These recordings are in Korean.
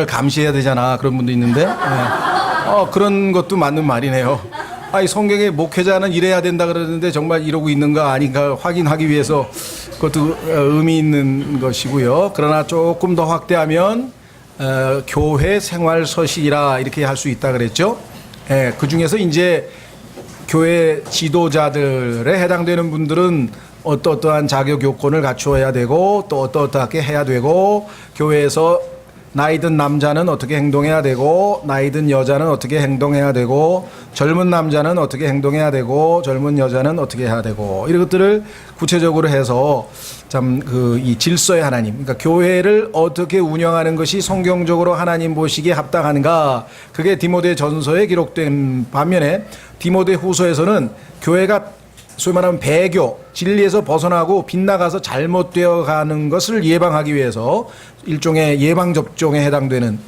감시해야 되잖아. 그런 분도 있는데 그런 것도 맞는 말이네요. 아니, 성경에 목회자는 이래야 된다 그러는데 정말 이러고 있는가 아닌가 확인하기 위해서 그것도 의미 있는 것이고요. 그러나 조금 더 확대하면 교회 생활 서식이라 이렇게 할 수 있다 그랬죠. 그 중에서 이제 교회 지도자들에 해당되는 분들은 어떠한 자격 요건을 갖추어야 되고 또 어떻게 해야 되고, 교회에서 나이 든 남자는 어떻게 행동해야 되고 나이 든 여자는 어떻게 행동해야 되고 젊은 남자는 어떻게 행동해야 되고 젊은 여자는 어떻게 해야 되고, 이런 것들을 구체적으로 해서 참 이 질서의 하나님, 그러니까 교회를 어떻게 운영하는 것이 성경적으로 하나님 보시기에 합당한가, 그게 디모데 전서에 기록된 반면에 디모데 후서에서는 교회가 소위 말하면 배교, 진리에서 벗어나고 빗나가서 잘못되어 가는 것을 예방하기 위해서 일종의 예방접종에 해당되는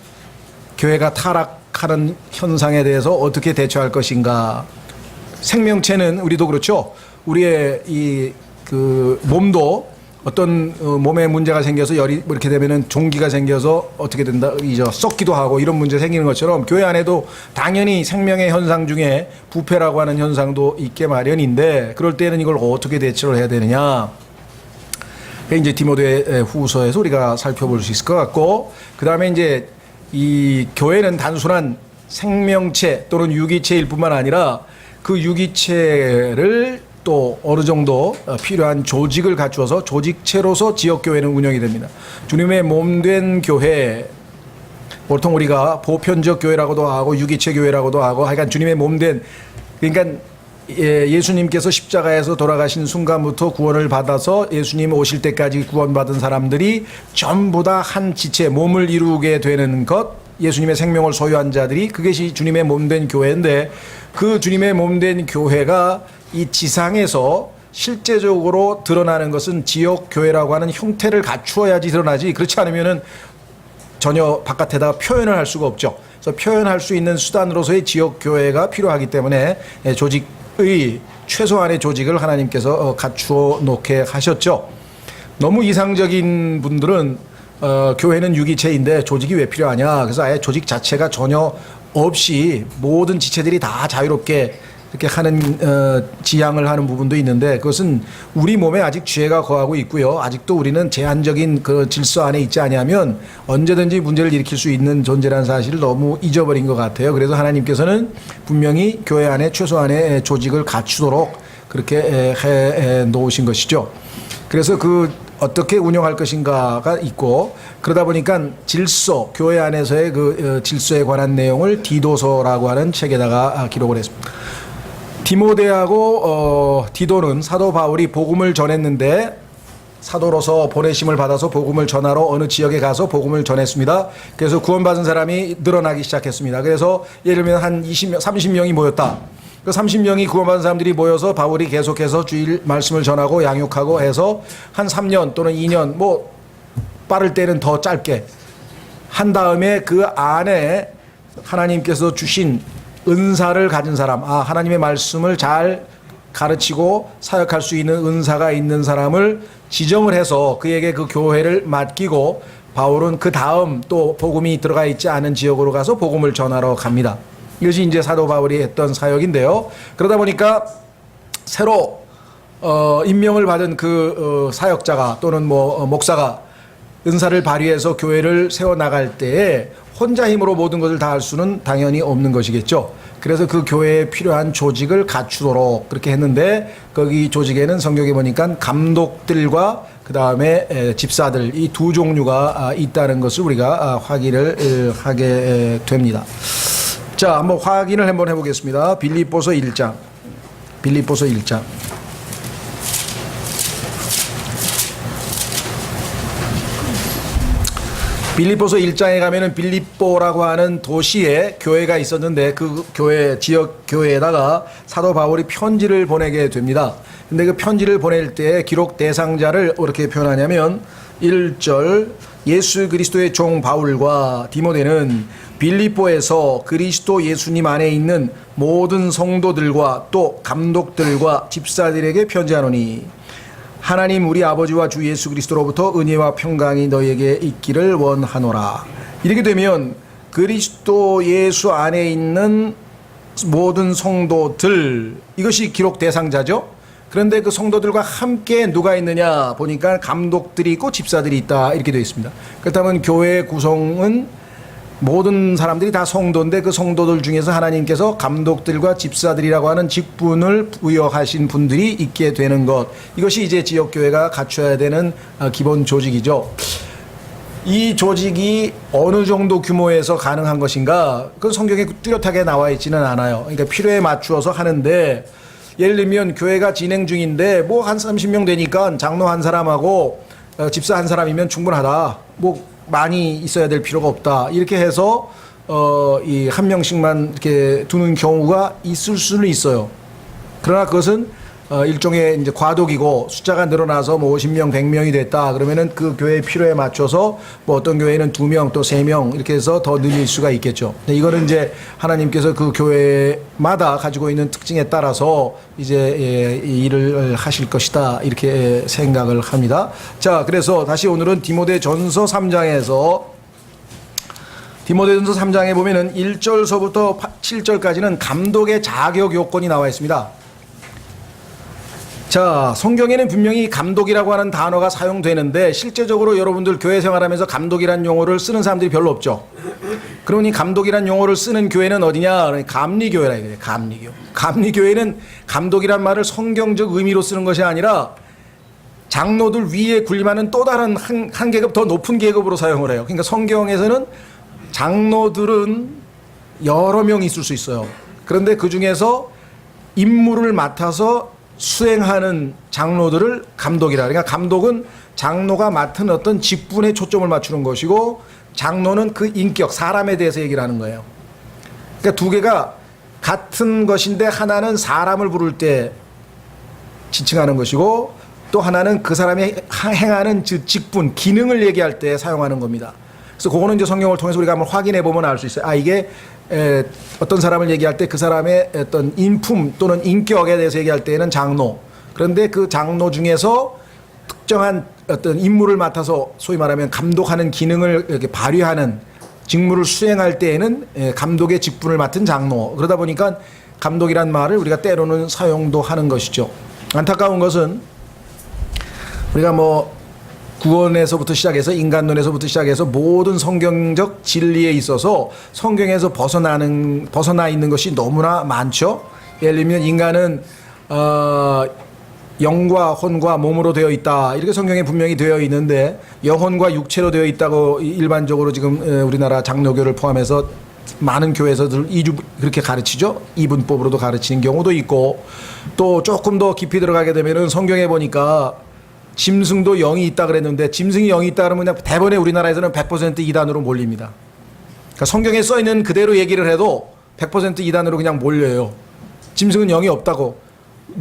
교회가 타락하는 현상에 대해서 어떻게 대처할 것인가. 생명체는 우리도 그렇죠. 우리의 몸도 어떤 몸에 문제가 생겨서 열이 이렇게 되면은 종기가 생겨서 어떻게 된다, 썩기도 하고 이런 문제 생기는 것처럼 교회 안에도 당연히 생명의 현상 중에 부패라고 하는 현상도 있게 마련인데, 그럴 때는 이걸 어떻게 대처를 해야 되느냐. 이제 디모데 후서에서 우리가 살펴볼 수 있을 것 같고, 그 다음에 이제 이 교회는 단순한 생명체 또는 유기체일 뿐만 아니라 그 유기체를 또 어느 정도 필요한 조직을 갖추어서 조직체로서 지역교회는 운영이 됩니다. 주님의 몸된 교회, 보통 우리가 보편적 교회라고도 하고 유기체 교회라고도 하고, 하여간 주님의 몸된, 그러니까 예수님께서 십자가에서 돌아가신 순간부터 구원을 받아서 예수님 오실 때까지 구원받은 사람들이 전부 다 한 지체, 몸을 이루게 되는 것, 예수님의 생명을 소유한 자들이, 그것이 주님의 몸된 교회인데, 그 주님의 몸된 교회가 이 지상에서 실제적으로 드러나는 것은 지역교회라고 하는 형태를 갖추어야지 드러나지, 그렇지 않으면은 전혀 바깥에다가 표현을 할 수가 없죠. 그래서 표현할 수 있는 수단으로서의 지역교회가 필요하기 때문에 조직의 최소한의 조직을 하나님께서 갖추어 놓게 하셨죠. 너무 이상적인 분들은 교회는 유기체인데 조직이 왜 필요하냐, 그래서 아예 조직 자체가 전혀 없이 모든 지체들이 다 자유롭게 이렇게 하는 지향을 하는 부분도 있는데, 그것은 우리 몸에 아직 죄가 거하고 있고요. 아직도 우리는 제한적인 그 질서 안에 있지 않으면 언제든지 문제를 일으킬 수 있는 존재라는 사실을 너무 잊어버린 것 같아요. 그래서 하나님께서는 분명히 교회 안에 최소한의 조직을 갖추도록 그렇게 해 놓으신 것이죠. 그래서 그 어떻게 운영할 것인가가 있고, 그러다 보니까 질서, 교회 안에서의 그 질서에 관한 내용을 디도서라고 하는 책에다가 기록을 했습니다. 디모데하고 디도는 사도 바울이 복음을 전했는데, 사도로서 보내심을 받아서 복음을 전하러 어느 지역에 가서 복음을 전했습니다. 그래서 구원받은 사람이 늘어나기 시작했습니다. 그래서 예를 들면 한 20명, 30명이 모였다. 그 30명이 구원받은 사람들이 모여서 바울이 계속해서 주일 말씀을 전하고 양육하고 해서 한 3년 또는 2년, 뭐 빠를 때는 더 짧게 한 다음에 그 안에 하나님께서 주신 은사를 가진 사람, 하나님의 말씀을 잘 가르치고 사역할 수 있는 은사가 있는 사람을 지정을 해서 그에게 그 교회를 맡기고, 바울은 그 다음 또 복음이 들어가 있지 않은 지역으로 가서 복음을 전하러 갑니다. 이것이 이제 사도 바울이 했던 사역인데요. 그러다 보니까 새로 임명을 받은 그 사역자가 또는 목사가 은사를 발휘해서 교회를 세워나갈 때에 혼자 힘으로 모든 것을 다 할 수는 당연히 없는 것이겠죠. 그래서 그 교회에 필요한 조직을 갖추도록 그렇게 했는데, 거기 조직에는 성경에 보니까 감독들과 그 다음에 집사들, 이 두 종류가 있다는 것을 우리가 확인을 하게 됩니다. 자, 한번 확인을 한번 해보겠습니다. 빌립보서 1장. 빌립보서 1장. 빌립보서 1장에 가면은 빌립보라고 하는 도시에 교회가 있었는데, 그 교회, 지역 교회에다가 사도 바울이 편지를 보내게 됩니다. 근데 그 편지를 보낼 때 기록 대상자를 어떻게 표현하냐면 1절, 예수 그리스도의 종 바울과 디모데는 빌립보에서 그리스도 예수님 안에 있는 모든 성도들과 또 감독들과 집사들에게 편지하노니, 하나님 우리 아버지와 주 예수 그리스도로부터 은혜와 평강이 너에게 있기를 원하노라. 이렇게 되면 그리스도 예수 안에 있는 모든 성도들, 이것이 기록 대상자죠. 그런데 그 성도들과 함께 누가 있느냐 보니까 감독들이 있고 집사들이 있다, 이렇게 되어 있습니다. 그렇다면 교회 구성은 모든 사람들이 다 성도인데 그 성도들 중에서 하나님께서 감독들과 집사들이라고 하는 직분을 부여하신 분들이 있게 되는 것, 이것이 이제 지역교회가 갖춰야 되는 기본 조직이죠. 이 조직이 어느 정도 규모에서 가능한 것인가, 그건 성경에 뚜렷하게 나와 있지는 않아요. 그러니까 필요에 맞추어서 하는데, 예를 들면 교회가 진행 중인데 뭐 한 30명 되니까 장로 한 사람하고 집사 한 사람이면 충분하다, 뭐 많이 있어야 될 필요가 없다, 이렇게 해서 이 한 명씩만 이렇게 두는 경우가 있을 수는 있어요. 그러나 그것은 일종의 이제 과도기고, 숫자가 늘어나서 뭐 50명, 100명이 됐다 그러면은 그 교회 필요에 맞춰서 뭐 어떤 교회는 2명 또 3명 이렇게 해서 더 늘릴 수가 있겠죠. 이거는 이제 하나님께서 그 교회마다 가지고 있는 특징에 따라서 이제 이 일을 하실 것이다, 이렇게 생각을 합니다. 자, 그래서 다시 오늘은 디모데전서 3장에서 디모데전서 3장에 보면은 1절서부터 7절까지는 감독의 자격 요건이 나와 있습니다. 자, 성경에는 분명히 감독이라고 하는 단어가 사용되는데 실제적으로 여러분들 교회 생활하면서 감독이란 용어를 쓰는 사람들이 별로 없죠. 그러니 감독이란 용어를 쓰는 교회는 어디냐? 감리교회라 이거예요. 감리교. 감리교회는 감독이란 말을 성경적 의미로 쓰는 것이 아니라 장로들 위에 군림하는 또 다른 한 계급 더 높은 계급으로 사용을 해요. 그러니까 성경에서는 장로들은 여러 명 있을 수 있어요. 그런데 그 중에서 임무를 맡아서 수행하는 장로들을 감독이라. 그러니까 감독은 장로가 맡은 어떤 직분에 초점을 맞추는 것이고, 장로는 그 인격, 사람에 대해서 얘기를 하는 거예요. 그러니까 두 개가 같은 것인데 하나는 사람을 부를 때 지칭하는 것이고, 또 하나는 그 사람이 행하는 직분, 기능을 얘기할 때 사용하는 겁니다. 그래서 그거는 이제 성경을 통해서 우리가 한번 확인해 보면 알 수 있어요. 아, 이게 어떤 사람을 얘기할 때 그 사람의 어떤 인품 또는 인격에 대해서 얘기할 때에는 장로. 그런데 그 장로 중에서 특정한 어떤 임무를 맡아서 소위 말하면 감독하는 기능을 이렇게 발휘하는 직무를 수행할 때에는 감독의 직분을 맡은 장로. 그러다 보니까 감독이란 말을 우리가 때로는 사용도 하는 것이죠. 안타까운 것은 우리가 뭐 구원에서부터 시작해서 인간론에서부터 시작해서 모든 성경적 진리에 있어서 성경에서 벗어나 있는 것이 너무나 많죠. 예를 들면 인간은 영과 혼과 몸으로 되어 있다, 이렇게 성경에 분명히 되어 있는데 영혼과 육체로 되어 있다고 일반적으로 지금 우리나라 장로교를 포함해서 많은 교회에서들 그렇게 가르치죠. 이분법으로도 가르치는 경우도 있고, 또 조금 더 깊이 들어가게 되면은 성경에 보니까 짐승도 영이 있다 그랬는데, 짐승이 영이 있다 그러면 그냥 대번에 우리나라에서는 100% 이단으로 몰립니다. 그러니까 성경에 써 있는 그대로 얘기를 해도 100% 이단으로 그냥 몰려요. 짐승은 영이 없다고.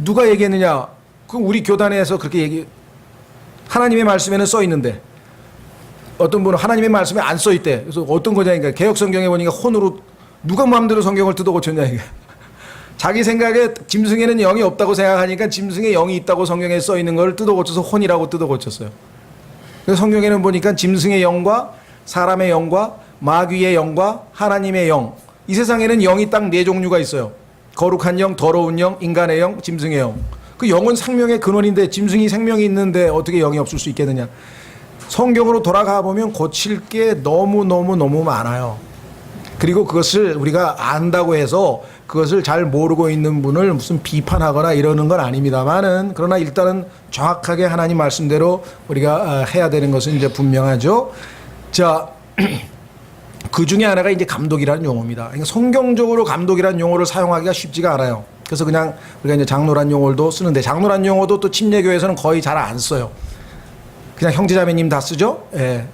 누가 얘기했느냐? 그 우리 교단에서 그렇게 하나님의 말씀에는 써 있는데, 어떤 분은 하나님의 말씀에 안 써 있대. 그래서 어떤 거냐니까, 개혁 성경에 보니까 혼으로 누가 마음대로 성경을 뜯어 고쳤냐 이게. 자기 생각에 짐승에는 영이 없다고 생각하니까 짐승에 영이 있다고 성경에 써 있는 걸 뜯어 고쳐서 혼이라고 뜯어 고쳤어요. 그래서 성경에는 보니까 짐승의 영과 사람의 영과 마귀의 영과 하나님의 영, 이 세상에는 영이 딱 4종류가 있어요. 거룩한 영, 더러운 영, 인간의 영, 짐승의 영. 그 영은 생명의 근원인데 짐승이 생명이 있는데 어떻게 영이 없을 수 있겠느냐. 성경으로 돌아가 보면 고칠 게 너무 많아요. 그리고 그것을 우리가 안다고 해서 그것을 잘 모르고 있는 분을 무슨 비판하거나 이러는 건 아닙니다만은, 그러나 일단은 정확하게 하나님 말씀대로 우리가 해야 되는 것은 이제 분명하죠. 자, 그 중에 하나가 이제 감독이라는 용어입니다. 그러니까 성경적으로 감독이라는 용어를 사용하기가 쉽지가 않아요. 그래서 그냥 우리가 이제 장로란 용어도 쓰는데, 장로란 용어도 또 침례교회에서는 거의 잘 안 써요. 그냥 형제자매님 다 쓰죠. 예.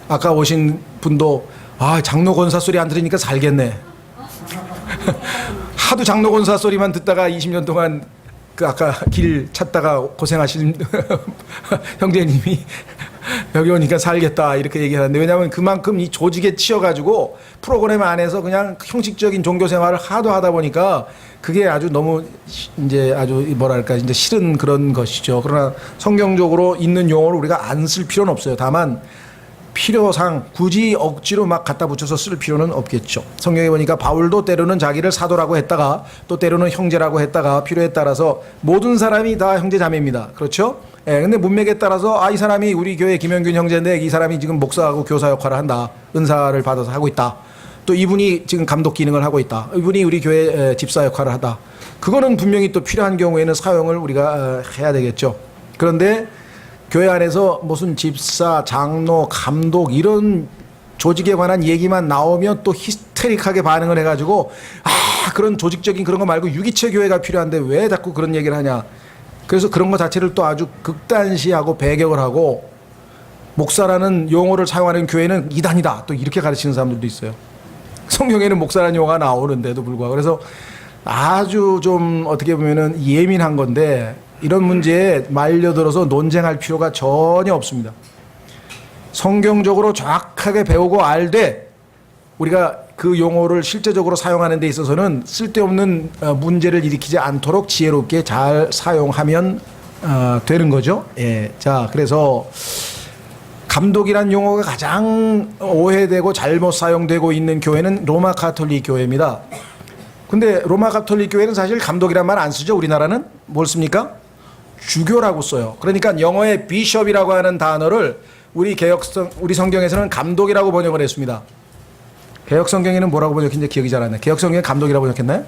아까 오신 분도 장로 권사 소리 안 들으니까 살겠네. 하도 장로 권사 소리만 듣다가 20년 동안 그 아까 길 찾다가 고생하신 형제님이 여기 오니까 살겠다 이렇게 얘기하는데 왜냐하면 그만큼 이 조직에 치여가지고 프로그램 안에서 그냥 형식적인 종교 생활을 하도 하다 보니까 그게 아주 너무 이제 아주 뭐랄까 이제 싫은 그런 것이죠. 그러나 성경적으로 있는 용어를 우리가 안 쓸 필요는 없어요. 다만 필요상 굳이 억지로 막 갖다 붙여서 쓸 필요는 없겠죠. 성경에 보니까 바울도 때로는 자기를 사도라고 했다가 또 때로는 형제라고 했다가 필요에 따라서 모든 사람이 다 형제 자매입니다. 그렇죠? 예, 근데 문맥에 따라서 이 사람이 우리 교회 김영균 형제인데 이 사람이 지금 목사하고 교사 역할을 한다. 은사를 받아서 하고 있다. 또 이분이 지금 감독 기능을 하고 있다. 이분이 우리 교회 집사 역할을 하다. 그거는 분명히 또 필요한 경우에는 사용을 우리가 해야 되겠죠. 그런데 교회 안에서 무슨 집사, 장로, 감독 이런 조직에 관한 얘기만 나오면 또 히스테릭하게 반응을 해가지고 그런 조직적인 그런 거 말고 유기체 교회가 필요한데 왜 자꾸 그런 얘기를 하냐. 그래서 그런 거 자체를 또 아주 극단시하고 배격을 하고 목사라는 용어를 사용하는 교회는 이단이다 또 이렇게 가르치는 사람들도 있어요. 성경에는 목사라는 용어가 나오는데도 불구하고 그래서 아주 좀 어떻게 보면은 예민한 건데 이런 문제에 말려들어서 논쟁할 필요가 전혀 없습니다. 성경적으로 정확하게 배우고 알되 우리가 그 용어를 실제적으로 사용하는 데 있어서는 쓸데없는 문제를 일으키지 않도록 지혜롭게 잘 사용하면 되는 거죠. 예. 자, 그래서 감독이란 용어가 가장 오해되고 잘못 사용되고 있는 교회는 로마 가톨릭 교회입니다. 근데 로마 가톨릭 교회는 사실 감독이란 말 안 쓰죠. 우리나라는 뭘 씁니까? 주교라고 써요. 그러니까 영어의 비숍이라고 하는 단어를 우리 성경에서는 감독이라고 번역을 했습니다. 개혁 성경에는 뭐라고 번역했는지 기억이 잘 안 나요. 개혁 성경에 감독이라고 번역했나요?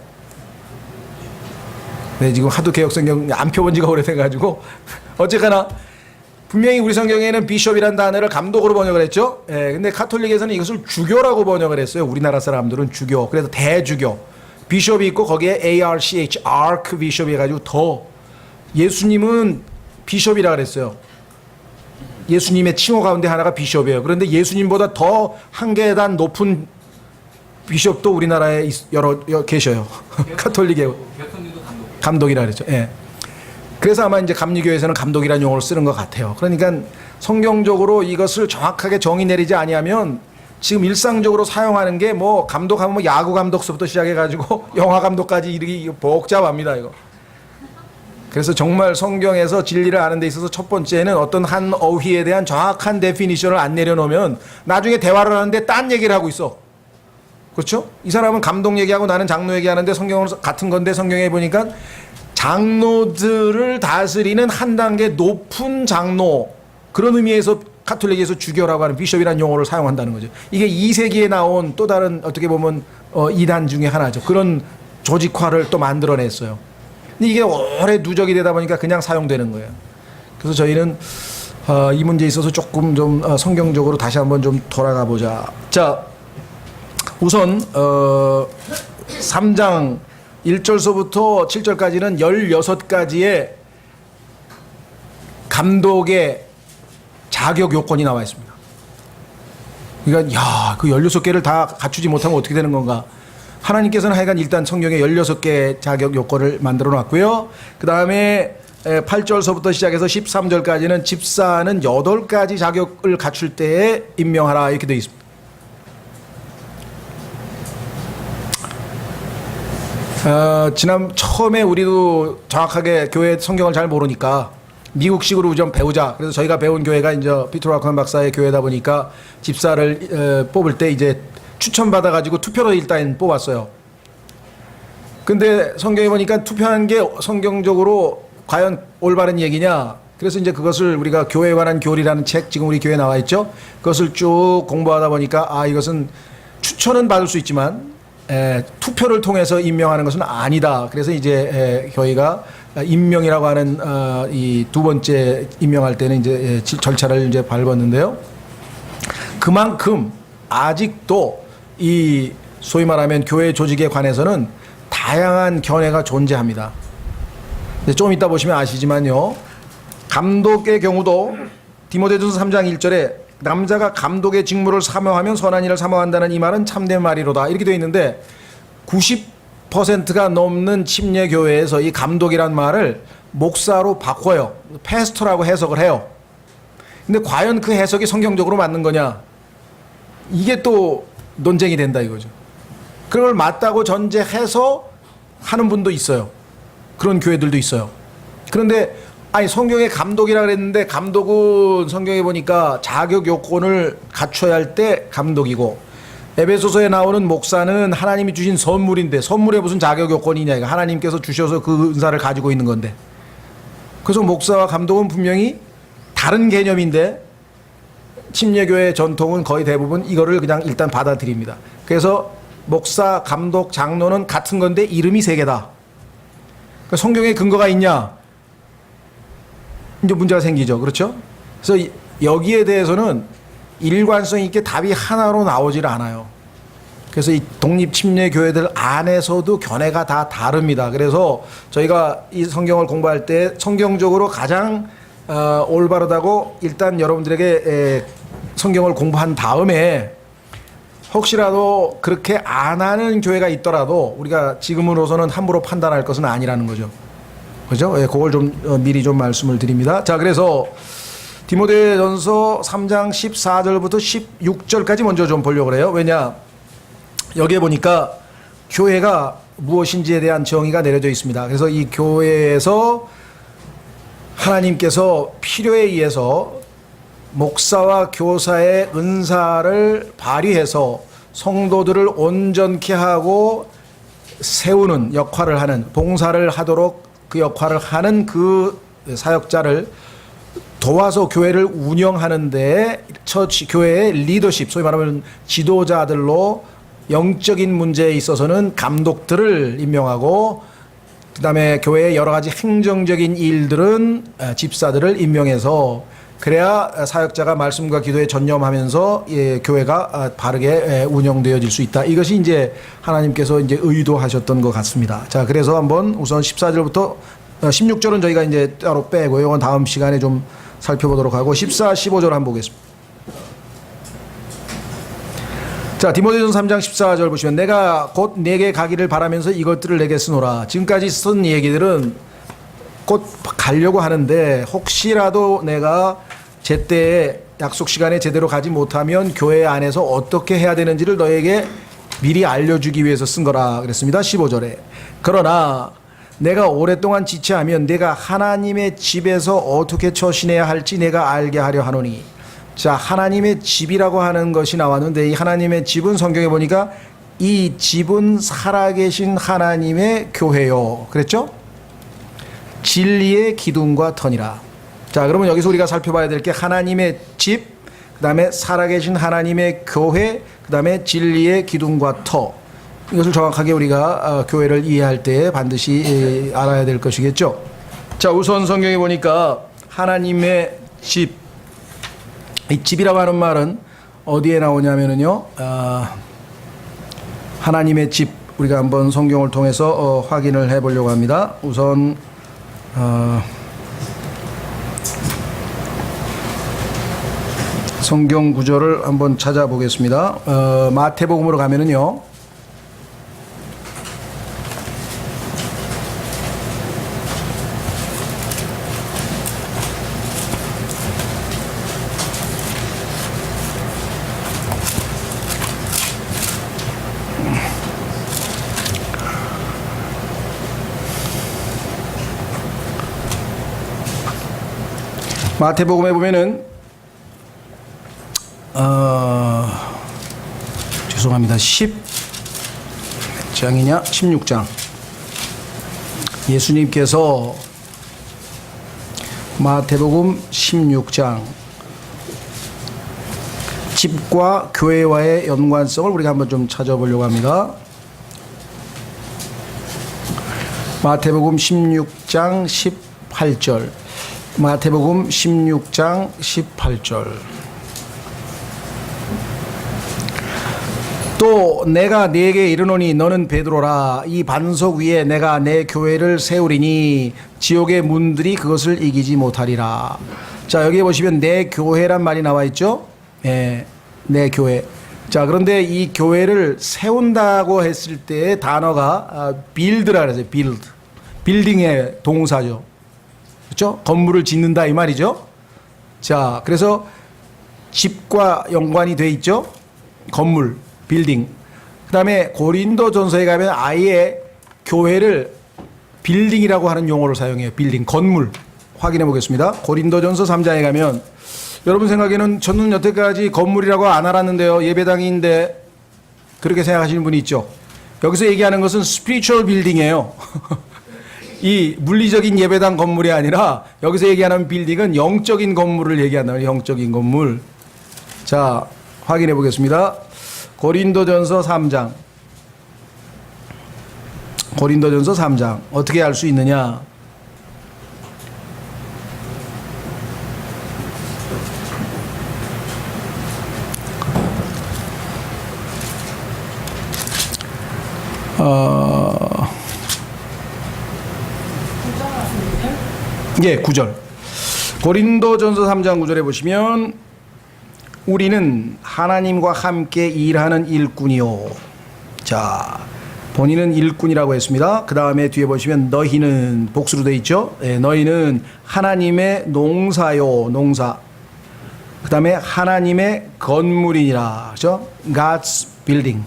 네, 지금 하도 개혁 성경 안 펴본 지가 오래돼가지고 어쨌거나 분명히 우리 성경에는 비숍이라는 단어를 감독으로 번역을 했죠. 예, 근데 가톨릭에서는 이것을 주교라고 번역을 했어요. 우리나라 사람들은 주교. 그래서 대주교. 비숍이 있고 거기에 ARCH, 아크 비숍이 해가지고 더 예수님은 비숍이라 그랬어요. 예수님의 칭호 가운데 하나가 비숍이에요. 그런데 예수님보다 더 한 계단 높은 비숍도 우리나라에 여러 계셔요. 가톨릭에 감독이라 그랬죠. 예. 그래서 아마 이제 감리교에서는 감독이라는 용어를 쓰는 것 같아요. 그러니까 성경적으로 이것을 정확하게 정의 내리지 아니하면 지금 일상적으로 사용하는 게 뭐 감독하면 뭐 야구 감독서부터 시작해가지고 영화 감독까지 이렇게 복잡합니다 이거. 그래서 정말 성경에서 진리를 아는 데 있어서 첫 번째는 어떤 한 어휘에 대한 정확한 데피니션을 안 내려놓으면 나중에 대화를 하는데 딴 얘기를 하고 있어. 그렇죠? 이 사람은 감독 얘기하고 나는 장로 얘기하는데 성경은 같은 건데 성경에 보니까 장로들을 다스리는 한 단계 높은 장로 그런 의미에서 가톨릭에서 주교라고 하는 비숍이라는 용어를 사용한다는 거죠. 이게 2세기에 나온 또 다른 어떻게 보면 이단 중에 하나죠. 그런 조직화를 또 만들어냈어요. 근데 이게 오래 누적이 되다 보니까 그냥 사용되는 거예요. 그래서 저희는 이 문제에 있어서 조금 좀 성경적으로 다시 한번 좀 돌아가 보자. 자, 우선 3장 1절서부터 7절까지는 16가지의 감독의 자격 요건이 나와 있습니다. 그러니까 야, 그 16개를 다 갖추지 못하면 어떻게 되는 건가? 하나님께서는 하여간 일단 성경에 16개 자격 요건을 만들어 놨고요. 그 다음에 8절서부터 시작해서 13절까지는 집사는 8가지 자격을 갖출 때에 임명하라 이렇게 되어 있습니다. 처음에 우리도 정확하게 교회 성경을 잘 모르니까 미국식으로 좀 배우자. 그래서 저희가 배운 교회가 이제 피터 라컨 박사의 교회다 보니까 집사를 뽑을 때 이제 추천받아가지고 투표로 일단 뽑았어요. 근데 성경에 보니까 투표하는 게 성경적으로 과연 올바른 얘기냐. 그래서 이제 그것을 우리가 교회에 관한 교리라는 책 지금 우리 교회에 나와 있죠. 그것을 쭉 공부하다 보니까 이것은 추천은 받을 수 있지만 투표를 통해서 임명하는 것은 아니다. 그래서 이제 저희가 임명이라고 하는 이 두 번째 임명할 때는 이제 절차를 이제 밟았는데요. 그만큼 아직도 이 소위 말하면 교회 조직에 관해서는 다양한 견해가 존재합니다. 좀 이따 보시면 아시지만요. 감독의 경우도 디모데전서 3장 1절에 남자가 감독의 직무를 사모하면 선한 일을 사모한다는 이 말은 참된 말이로다 이렇게 되어 있는데 90%가 넘는 침례 교회에서 이 감독이란 말을 목사로 바꿔요. 패스토라고 해석을 해요. 근데 과연 그 해석이 성경적으로 맞는 거냐? 이게 또 논쟁이 된다 이거죠. 그걸 맞다고 전제해서 하는 분도 있어요. 그런 교회들도 있어요. 그런데 아니 성경에 감독이라 그랬는데 감독은 성경에 보니까 자격 요건을 갖춰야 할 때 감독이고 에베소서에 나오는 목사는 하나님이 주신 선물인데 선물에 무슨 자격 요건이냐 이거 하나님께서 주셔서 그 은사를 가지고 있는 건데 그래서 목사와 감독은 분명히 다른 개념인데 침례교회 전통은 거의 대부분 이거를 그냥 일단 받아들입니다. 그래서 목사, 감독, 장로는 같은 건데 이름이 세 개다. 그러니까 성경에 근거가 있냐? 이제 문제가 생기죠. 그렇죠? 그래서 여기에 대해서는 일관성 있게 답이 하나로 나오질 않아요. 그래서 이 독립 침례 교회들 안에서도 견해가 다 다릅니다. 그래서 저희가 이 성경을 공부할 때 성경적으로 가장 올바르다고 일단 여러분들에게 성경을 공부한 다음에 혹시라도 그렇게 안 하는 교회가 있더라도 우리가 지금으로서는 함부로 판단할 것은 아니라는 거죠. 그죠? 예, 그걸 좀 미리 좀 말씀을 드립니다. 자, 그래서 디모데전서 3장 14절부터 16절까지 먼저 좀 보려고 그래요. 왜냐? 여기에 보니까 교회가 무엇인지에 대한 정의가 내려져 있습니다. 그래서 이 교회에서 하나님께서 필요에 의해서 목사와 교사의 은사를 발휘해서 성도들을 온전케 하고 세우는 역할을 하는 봉사를 하도록 그 역할을 하는 그 사역자를 도와서 교회를 운영하는데 처치 교회의 리더십 소위 말하면 지도자들로 영적인 문제에 있어서는 감독들을 임명하고 그다음에 교회의 여러 가지 행정적인 일들은 집사들을 임명해서 그래야 사역자가 말씀과 기도에 전념하면서 교회가 바르게 운영되어질 수 있다. 이것이 이제 하나님께서 이제 의도하셨던 것 같습니다. 자, 그래서 한번 우선 14절부터 16절은 저희가 이제 따로 빼고 이건 다음 시간에 좀 살펴보도록 하고 14, 15절 한번 보겠습니다. 자, 디모데전서 3장 14절 보시면 내가 곧 내게 가기를 바라면서 이것들을 내게 쓰노라. 지금까지 쓴 얘기들은 곧 가려고 하는데 혹시라도 내가 제때에 약속 시간에 제대로 가지 못하면 교회 안에서 어떻게 해야 되는지를 너에게 미리 알려주기 위해서 쓴 거라 그랬습니다. 15절에 그러나 내가 오랫동안 지체하면 내가 하나님의 집에서 어떻게 처신해야 할지 내가 알게 하려 하노니. 자, 하나님의 집이라고 하는 것이 나왔는데 이 하나님의 집은 성경에 보니까 이 집은 살아계신 하나님의 교회요 그랬죠? 진리의 기둥과 터니라. 자, 그러면 여기서 우리가 살펴봐야 될 게 하나님의 집, 그 다음에 살아계신 하나님의 교회, 그 다음에 진리의 기둥과 터. 이것을 정확하게 우리가 교회를 이해할 때 반드시 알아야 될 것이겠죠. 자, 우선 성경에 보니까 하나님의 집, 이 집이라고 하는 말은 어디에 나오냐면요, 하나님의 집 우리가 한번 성경을 통해서 확인을 해보려고 합니다. 우선 성경 구절을 한번 찾아보겠습니다. 마태복음으로 가면은요. 마태복음에 보면은 죄송합니다. 10장이냐 16장 예수님께서 마태복음 16장 집과 교회와의 연관성을 우리가 한번 좀 찾아보려고 합니다. 마태복음 16장 18절 마태복음 16장 18절 또 내가 네게 이르노니 너는 베드로라 이 반석 위에 내가 내 교회를 세우리니 지옥의 문들이 그것을 이기지 못하리라. 자, 여기 보시면 내 교회란 말이 나와 있죠. 네, 내 교회. 자, 그런데 이 교회를 세운다고 했을 때의 단어가 build라 그래서 build 빌딩의 동사죠. 그렇죠? 건물을 짓는다 이 말이죠. 자, 그래서 집과 연관이 돼 있죠. 건물, 빌딩. 그 다음에 고린도전서에 가면 아예 교회를 빌딩이라고 하는 용어를 사용해요. 빌딩, 건물. 확인해 보겠습니다. 고린도전서 3장에 가면 여러분 생각에는 저는 여태까지 건물이라고 안 알았는데요. 예배당인데 그렇게 생각하시는 분이 있죠. 여기서 얘기하는 것은 스피리추얼 빌딩이에요. 이 물리적인 예배당 건물이 아니라 여기서 얘기하는 빌딩은 영적인 건물을 얘기한다. 영적인 건물. 자, 확인해 보겠습니다. 고린도전서 3장. 고린도전서 3장. 어떻게 알 수 있느냐? 예, 9절. 고린도전서 3장 9절에 보시면 우리는 하나님과 함께 일하는 일꾼이요. 자, 본인은 일꾼이라고 했습니다. 그 다음에 뒤에 보시면 너희는 복수로 되어 있죠. 예, 너희는 하나님의 농사요, 농사. 그 다음에 하나님의 건물이니라. 그렇죠? God's building.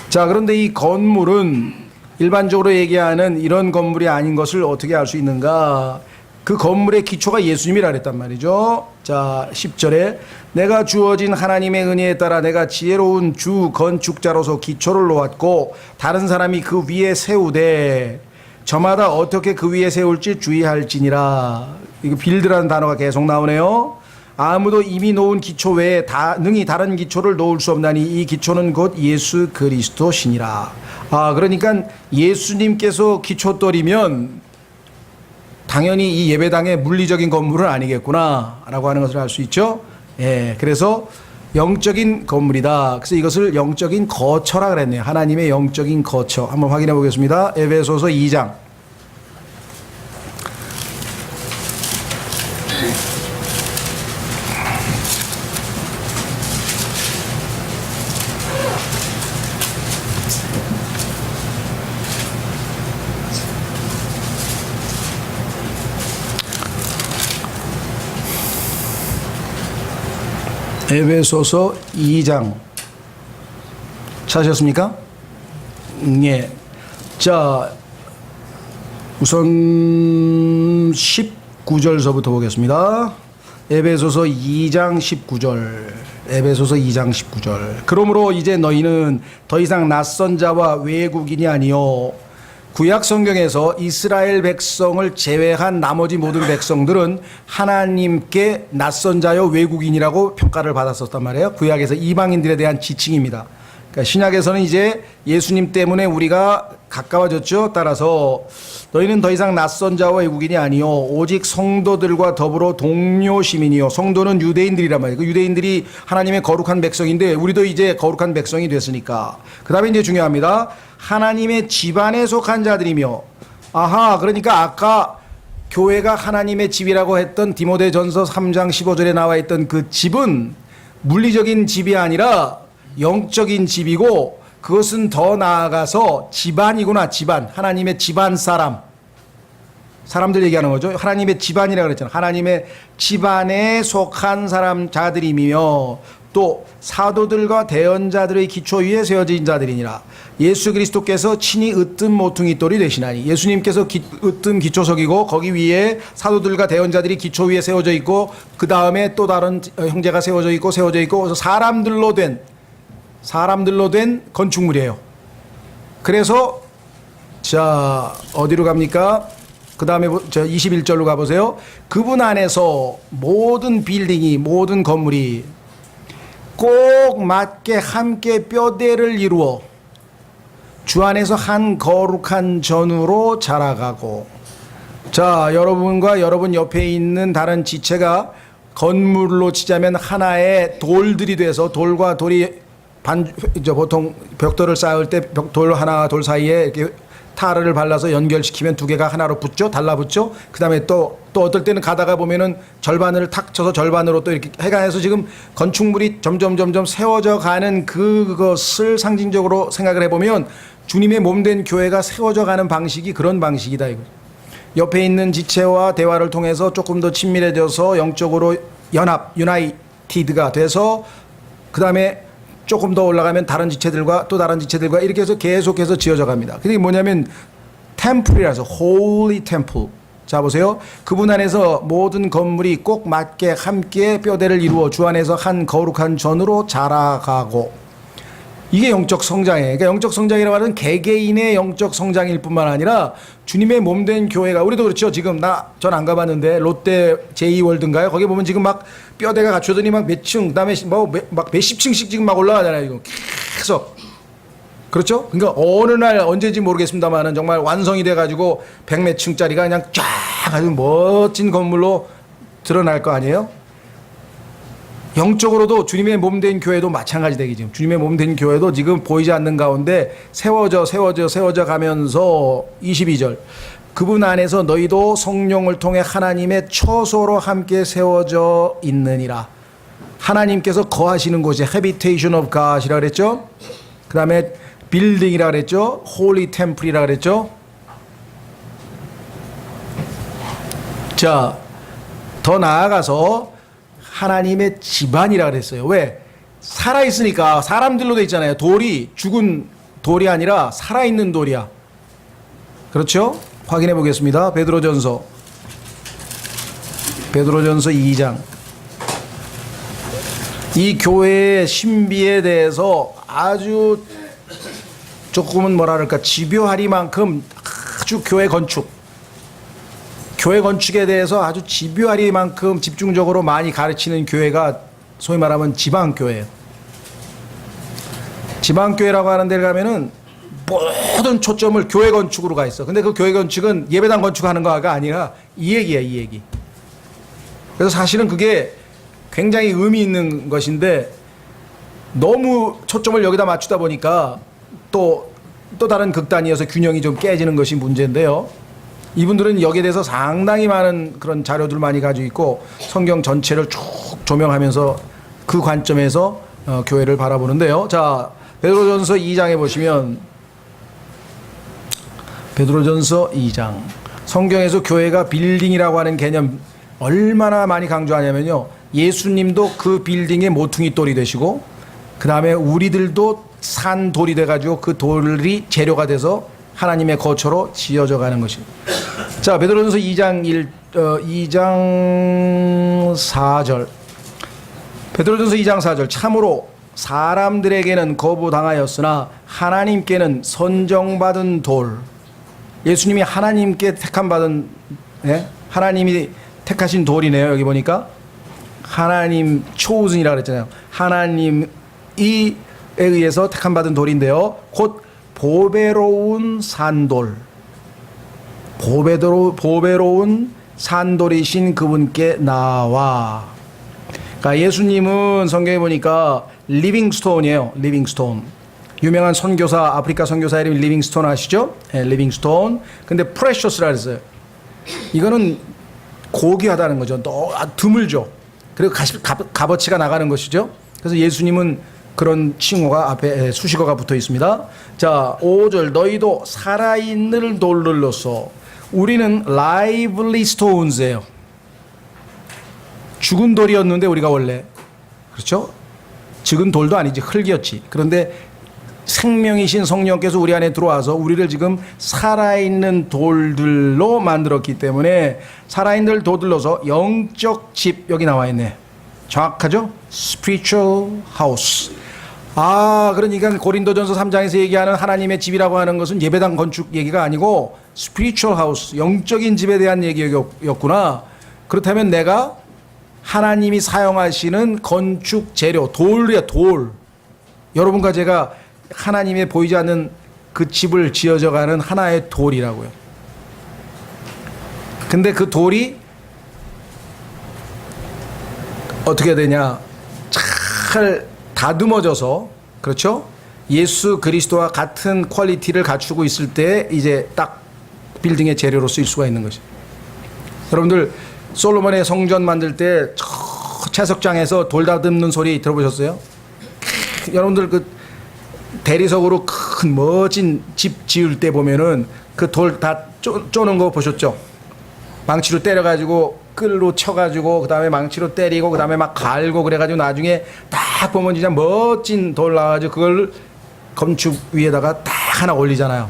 자, 그런데 이 건물은 일반적으로 얘기하는 이런 건물이 아닌 것을 어떻게 알 수 있는가? 그 건물의 기초가 예수님이라 그랬단 말이죠. 자, 10절에 내가 주어진 하나님의 은혜에 따라 내가 지혜로운 주 건축자로서 기초를 놓았고 다른 사람이 그 위에 세우되 저마다 어떻게 그 위에 세울지 주의할지니라. 이거 빌드라는 단어가 계속 나오네요. 아무도 이미 놓은 기초 외에 능히 다른 기초를 놓을 수 없나니 이 기초는 곧 예수 그리스도시니라. 아, 그러니까 예수님께서 기초돌이면 당연히 이 예배당의 물리적인 건물은 아니겠구나 라고 하는 것을 알 수 있죠. 예, 그래서 영적인 건물이다. 그래서 이것을 영적인 거처라 그랬네요. 하나님의 영적인 거처. 한번 확인해 보겠습니다. 에베소서 2장. 에베소서 2장 찾으셨습니까? 예. 자, 우선 19절서부터 보겠습니다. 에베소서 2장 19절. 에베소서 2장 19절. 그러므로 이제 너희는 더 이상 낯선 자와 외국인이 아니요 구약 성경에서 이스라엘 백성을 제외한 나머지 모든 백성들은 하나님께 낯선 자요 외국인이라고 평가를 받았었단 말이에요. 구약에서 이방인들에 대한 지칭입니다. 그러니까 신약에서는 이제 예수님 때문에 우리가 가까워졌죠. 따라서 너희는 더 이상 낯선 자와 외국인이 아니요 오직 성도들과 더불어 동료 시민이요. 성도는 유대인들이란 말이에요. 그 유대인들이 하나님의 거룩한 백성인데 우리도 이제 거룩한 백성이 됐으니까. 그 다음에 이제 중요합니다. 하나님의 집안에 속한 자들이며. 아하, 그러니까 아까 교회가 하나님의 집이라고 했던 디모데전서 3장 15절에 나와 있던 그 집은 물리적인 집이 아니라 영적인 집이고 그것은 더 나아가서 집안이구나. 집안. 하나님의 집안 사람들 얘기하는 거죠. 하나님의 집안이라고 그랬잖아요. 하나님의 집안에 속한 자들이며 또 사도들과 대언자들의 기초 위에 세워진 자들이니라. 예수 그리스도께서 친히 으뜸 모퉁이 돌이 되시나니. 예수님께서 으뜸 기초석이고 거기 위에 사도들과 대언자들이 기초 위에 세워져 있고 그 다음에 또 다른 형제가 세워져 있고 그래서 사람들로 된 건축물이에요. 그래서 자, 어디로 갑니까? 그 다음에 21절로 가보세요. 그분 안에서 모든 빌딩이, 모든 건물이 꼭 맞게 함께 뼈대를 이루어 주 안에서 한 거룩한 전으로 자라가고. 자, 여러분과 여러분 옆에 있는 다른 지체가 건물로 치자면 하나의 돌들이 돼서 돌과 돌이 보통 벽돌을 쌓을 때 돌 하나 돌 사이에 이렇게 타르를 발라서 연결시키면 두 개가 하나로 붙죠. 달라붙죠. 그 다음에 또 어떨 때는 가다가 보면은 절반을 탁 쳐서 절반으로 또 이렇게 해가해서 지금 건축물이 점점 세워져 가는 그것을 상징적으로 생각을 해보면 주님의 몸된 교회가 세워져 가는 방식이 그런 방식이다 이거. 옆에 있는 지체와 대화를 통해서 조금 더 친밀해져서 영적으로 유나이티드가 돼서 그 다음에 조금 더 올라가면 다른 지체들과 또 다른 지체들과 이렇게 해서 계속해서 지어져 갑니다. 그게 뭐냐면 템플이라서 홀리 템플. 자 보세요. 그분 안에서 모든 건물이 꼭 맞게 함께 뼈대를 이루어 주 안에서 한 거룩한 전으로 자라가고, 이게 영적 성장이에요. 그러니까 영적 성장이라고 하는 개개인의 영적 성장일 뿐만 아니라 주님의 몸된 교회가, 우리도 그렇죠. 지금 전 안 가봤는데 롯데 제2월드인가요? 거기 보면 지금 막 뼈대가 갖춰더니 막 몇 층, 그다음에 막 몇십 층씩 지금 막 올라가잖아요. 지금 계속. 그렇죠? 그러니까 어느 날 언제인지 모르겠습니다만은 정말 완성이 돼가지고 백몇 층짜리가 그냥 쫙 아주 멋진 건물로 드러날 거 아니에요? 영적으로도 주님의 몸된 교회도 마찬가지 되겠죠. 주님의 몸된 교회도 지금 보이지 않는 가운데 세워져 가면서 22절. 그분 안에서 너희도 성령을 통해 하나님의 처소로 함께 세워져 있느니라. 하나님께서 거하시는 곳이 habitation of God이라 그랬죠. 그 다음에 빌딩이라 그랬죠. 홀리 템플이라 그랬죠. 자, 더 나아가서 하나님의 집안이라 그랬어요. 왜? 살아있으니까. 사람들로 돼 있잖아요. 돌이 죽은 돌이 아니라 살아있는 돌이야. 그렇죠? 확인해 보겠습니다. 베드로전서 2장. 이 교회의 신비에 대해서 아주 조금은 뭐라 그럴까, 집요하리만큼 아주 교회 건축에 대해서 아주 집요하리만큼 집중적으로 많이 가르치는 교회가 소위 말하면 지방교회예요. 지방교회라고 하는 데를 가면은 모든 초점을 교회 건축으로 가 있어. 근데 그 교회 건축은 예배당 건축하는 거가 아니라 이 얘기야, 이 얘기. 그래서 사실은 그게 굉장히 의미 있는 것인데 너무 초점을 여기다 맞추다 보니까 또 다른 극단이어서 균형이 좀 깨지는 것이 문제인데요. 이분들은 여기에 대해서 상당히 많은 그런 자료들 많이 가지고 있고 성경 전체를 쭉 조명하면서 그 관점에서 교회를 바라보는데요. 자, 베드로전서 2장에 보시면, 베드로전서 2장, 성경에서 교회가 빌딩이라고 하는 개념 얼마나 많이 강조하냐면요, 예수님도 그 빌딩의 모퉁이 돌이 되시고 그 다음에 우리들도 산 돌이 돼가지고 그 돌이 재료가 돼서 하나님의 거처로 지어져 가는 것입니다. 자, 베드로전서 2장 4절. 베드로전서 2장 4절. 참으로 사람들에게는 거부당하였으나 하나님께는 선정받은 돌. 예수님이 하나님께 택함받은, 하나님이 택하신 돌이네요. 여기 보니까 하나님 chosen이라고 그랬잖아요. 하나님에 의해서 택함받은 돌인데요. 곧 보배로운 산돌, 보배로운 산돌이신 그분께 나와. 그러니까 예수님은 성경에 보니까 리빙스톤이에요. 리빙스톤. 유명한 선교사, 아프리카 선교사 이름이 리빙스톤 아시죠? 네, 리빙스톤. 근데 프레셔스라 그랬어요. 이거는 고귀하다는 거죠. 드물죠. 그리고 값어치가 나가는 것이죠. 그래서 예수님은 그런 칭호가 앞에 수식어가 붙어 있습니다. 자, 5절. 너희도 살아있는 돌들로서. 우리는 lively stones예요. 죽은 돌이었는데 우리가 원래, 그렇죠? 죽은 돌도 아니지, 흙이었지. 그런데 생명이신 성령께서 우리 안에 들어와서 우리를 지금 살아있는 돌들로 만들었기 때문에 살아있는 돌들로서 영적 집, 여기 나와 있네. 정확하죠? spiritual house. 그러니까 고린도전서 3장에서 얘기하는 하나님의 집이라고 하는 것은 예배당 건축 얘기가 아니고 spiritual house, 영적인 집에 대한 얘기였구나. 그렇다면 내가 하나님이 사용하시는 건축 재료, 돌이야, 돌. 여러분과 제가 하나님의 보이지 않는 그 집을 지어져가는 하나의 돌이라고요. 근데 그 돌이 어떻게 되냐? 잘 다듬어져서, 그렇죠? 예수 그리스도와 같은 퀄리티를 갖추고 있을 때 이제 딱 빌딩의 재료로 쓰일 수가 있는 것이. 여러분들 솔로몬의 성전 만들 때 채석장에서 돌 다듬는 소리 들어보셨어요? 여러분들 그 대리석으로 큰 멋진 집 지을 때 보면은 그 돌 다 쪼는 거 보셨죠? 망치로 때려가지고 끌로 쳐가지고 그 다음에 망치로 때리고 그 다음에 막 갈고 그래가지고 나중에 딱 보면 진짜 멋진 돌 나와가지고 그걸 건축 위에다가 딱 하나 올리잖아요.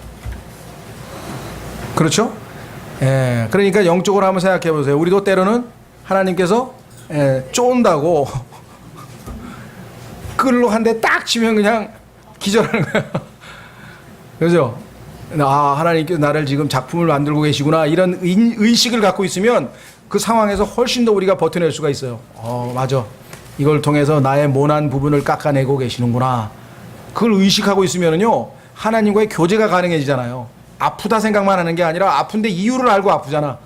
그렇죠? 예, 그러니까 영적으로 한번 생각해 보세요. 우리도 때로는 하나님께서 쫀다고 끌로 한 대 딱 치면 그냥 기절하는 거예요. 그죠? 아, 하나님께서 나를 지금 작품을 만들고 계시구나 이런 의식을 갖고 있으면 그 상황에서 훨씬 더 우리가 버텨낼 수가 있어요. 맞아. 이걸 통해서 나의 모난 부분을 깎아내고 계시는구나. 그걸 의식하고 있으면은요, 하나님과의 교제가 가능해지잖아요. 아프다 생각만 하는 게 아니라 아픈데 이유를 알고 아프잖아.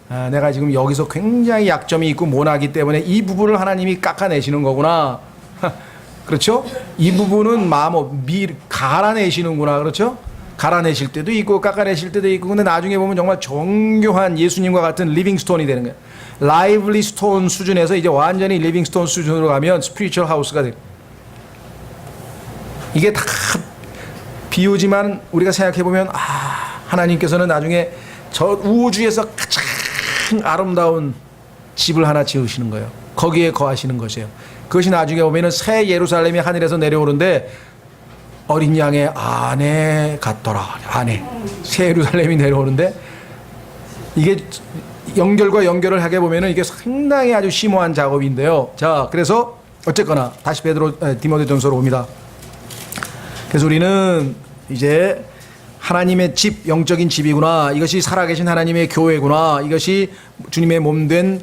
아, 내가 지금 여기서 굉장히 약점이 있고 모나기 때문에 이 부분을 하나님이 깎아내시는 거구나. 그렇죠? 이 부분은 갈아내시는구나. 그렇죠? 갈아내실 때도 있고 깎아내실 때도 있고, 근데 나중에 보면 정말 정교한 예수님과 같은 리빙스톤이 되는 거예요. 라이블리 스톤 수준에서 이제 완전히 리빙스톤 수준으로 가면 스피리추얼 하우스가 돼요. 이게 다 비유지만 우리가 생각해보면 하나님께서는 나중에 저 우주에서 가장 아름다운 집을 하나 지으시는 거예요. 거기에 거하시는 것이에요. 그것이 나중에 보면은 새 예루살렘이 하늘에서 내려오는데 어린 양의 아내 같더라. 아내. 새 예루살렘이 내려오는데 이게 연결과 연결을 하게 보면은 이게 상당히 아주 심오한 작업인데요. 자, 그래서 어쨌거나 다시 디모데전서로 옵니다. 그래서 우리는 이제 하나님의 집, 영적인 집이구나. 이것이 살아계신 하나님의 교회구나. 이것이 주님의 몸된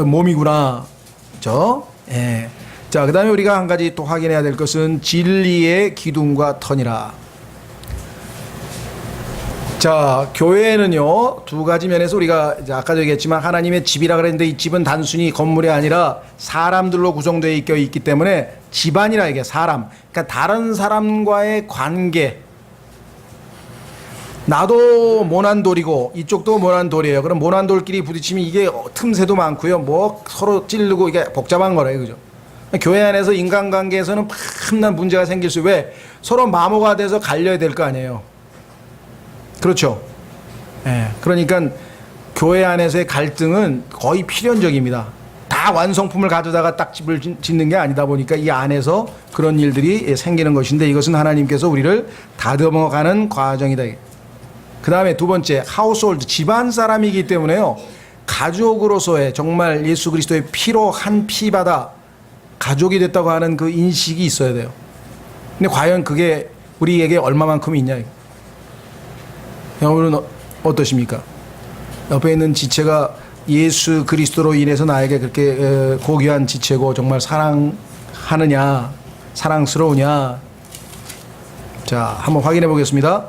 몸이구나. 그렇죠? 예. 자, 그 다음에 우리가 한 가지 또 확인해야 될 것은 진리의 기둥과 터니라. 자, 교회는요, 두 가지 면에서 우리가 이제 아까도 얘기했지만 하나님의 집이라 그랬는데 이 집은 단순히 건물이 아니라 사람들로 구성되어 있기 때문에 집안이라 이게 사람. 그러니까 다른 사람과의 관계. 나도 모난돌이고 이쪽도 모난돌이에요. 그럼 모난돌끼리 부딪히면 이게 틈새도 많고요. 뭐 서로 찌르고 이게 복잡한 거래요. 그죠? 교회 안에서 인간관계에서는 큰 문제가 생길 수, 왜? 서로 마모가 돼서 갈려야 될 거 아니에요. 그렇죠? 예. 그러니까 교회 안에서의 갈등은 거의 필연적입니다. 다 완성품을 가져다가 딱 집을 짓는 게 아니다 보니까 이 안에서 그런 일들이 생기는 것인데, 이것은 하나님께서 우리를 다듬어가는 과정이다. 그 다음에 두 번째, 하우스홀드, 집안 사람이기 때문에요, 가족으로서의 정말 예수 그리스도의 피로 한 피받아 가족이 됐다고 하는 그 인식이 있어야 돼요. 근데 과연 그게 우리에게 얼마만큼 있냐. 여러분은 어떠십니까? 옆에 있는 지체가 예수 그리스도로 인해서 나에게 그렇게 고귀한 지체고 정말 사랑하느냐, 사랑스러우냐. 자, 한번 확인해 보겠습니다.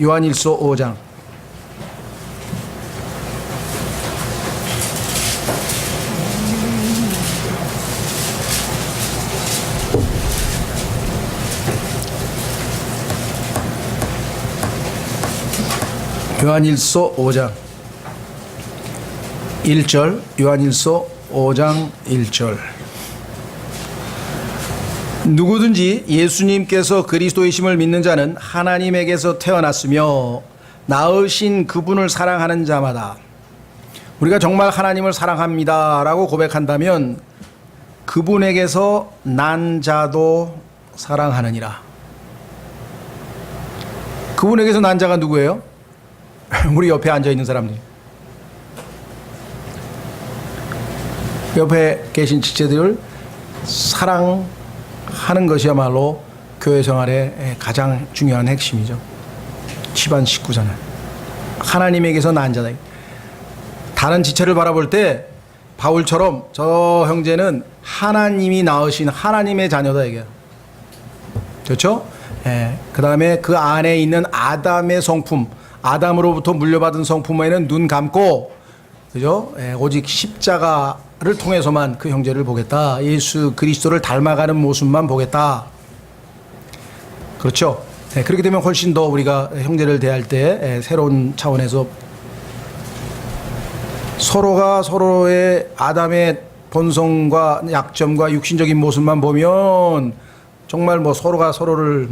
요한일서 5장. 요한일서 5장 1절, 요한일서 5장 1절. 누구든지 예수님께서 그리스도이심을 믿는 자는 하나님에게서 태어났으며 낳으신 그분을 사랑하는 자마다, 우리가 정말 하나님을 사랑합니다 라고 고백한다면 그분에게서 난 자도 사랑하느니라. 그분에게서 난 자가 누구예요? 우리 옆에 앉아있는 사람들, 옆에 계신 지체들을 사랑하는 것이야말로 교회 생활의 가장 중요한 핵심이죠. 집안 식구잖아요. 하나님에게서 난 자다. 다른 지체를 바라볼 때 바울처럼 저 형제는 하나님이 낳으신 하나님의 자녀다 이게. 그렇죠? 예. 그 다음에 그 안에 있는 아담의 성품, 아담으로부터 물려받은 성품에는 눈 감고, 그죠? 예, 오직 십자가를 통해서만 그 형제를 보겠다. 예수 그리스도를 닮아가는 모습만 보겠다. 그렇죠? 예, 그렇게 되면 훨씬 더 우리가 형제를 대할 때 새로운 차원에서 서로가 서로의 아담의 본성과 약점과 육신적인 모습만 보면 정말 뭐 서로가 서로를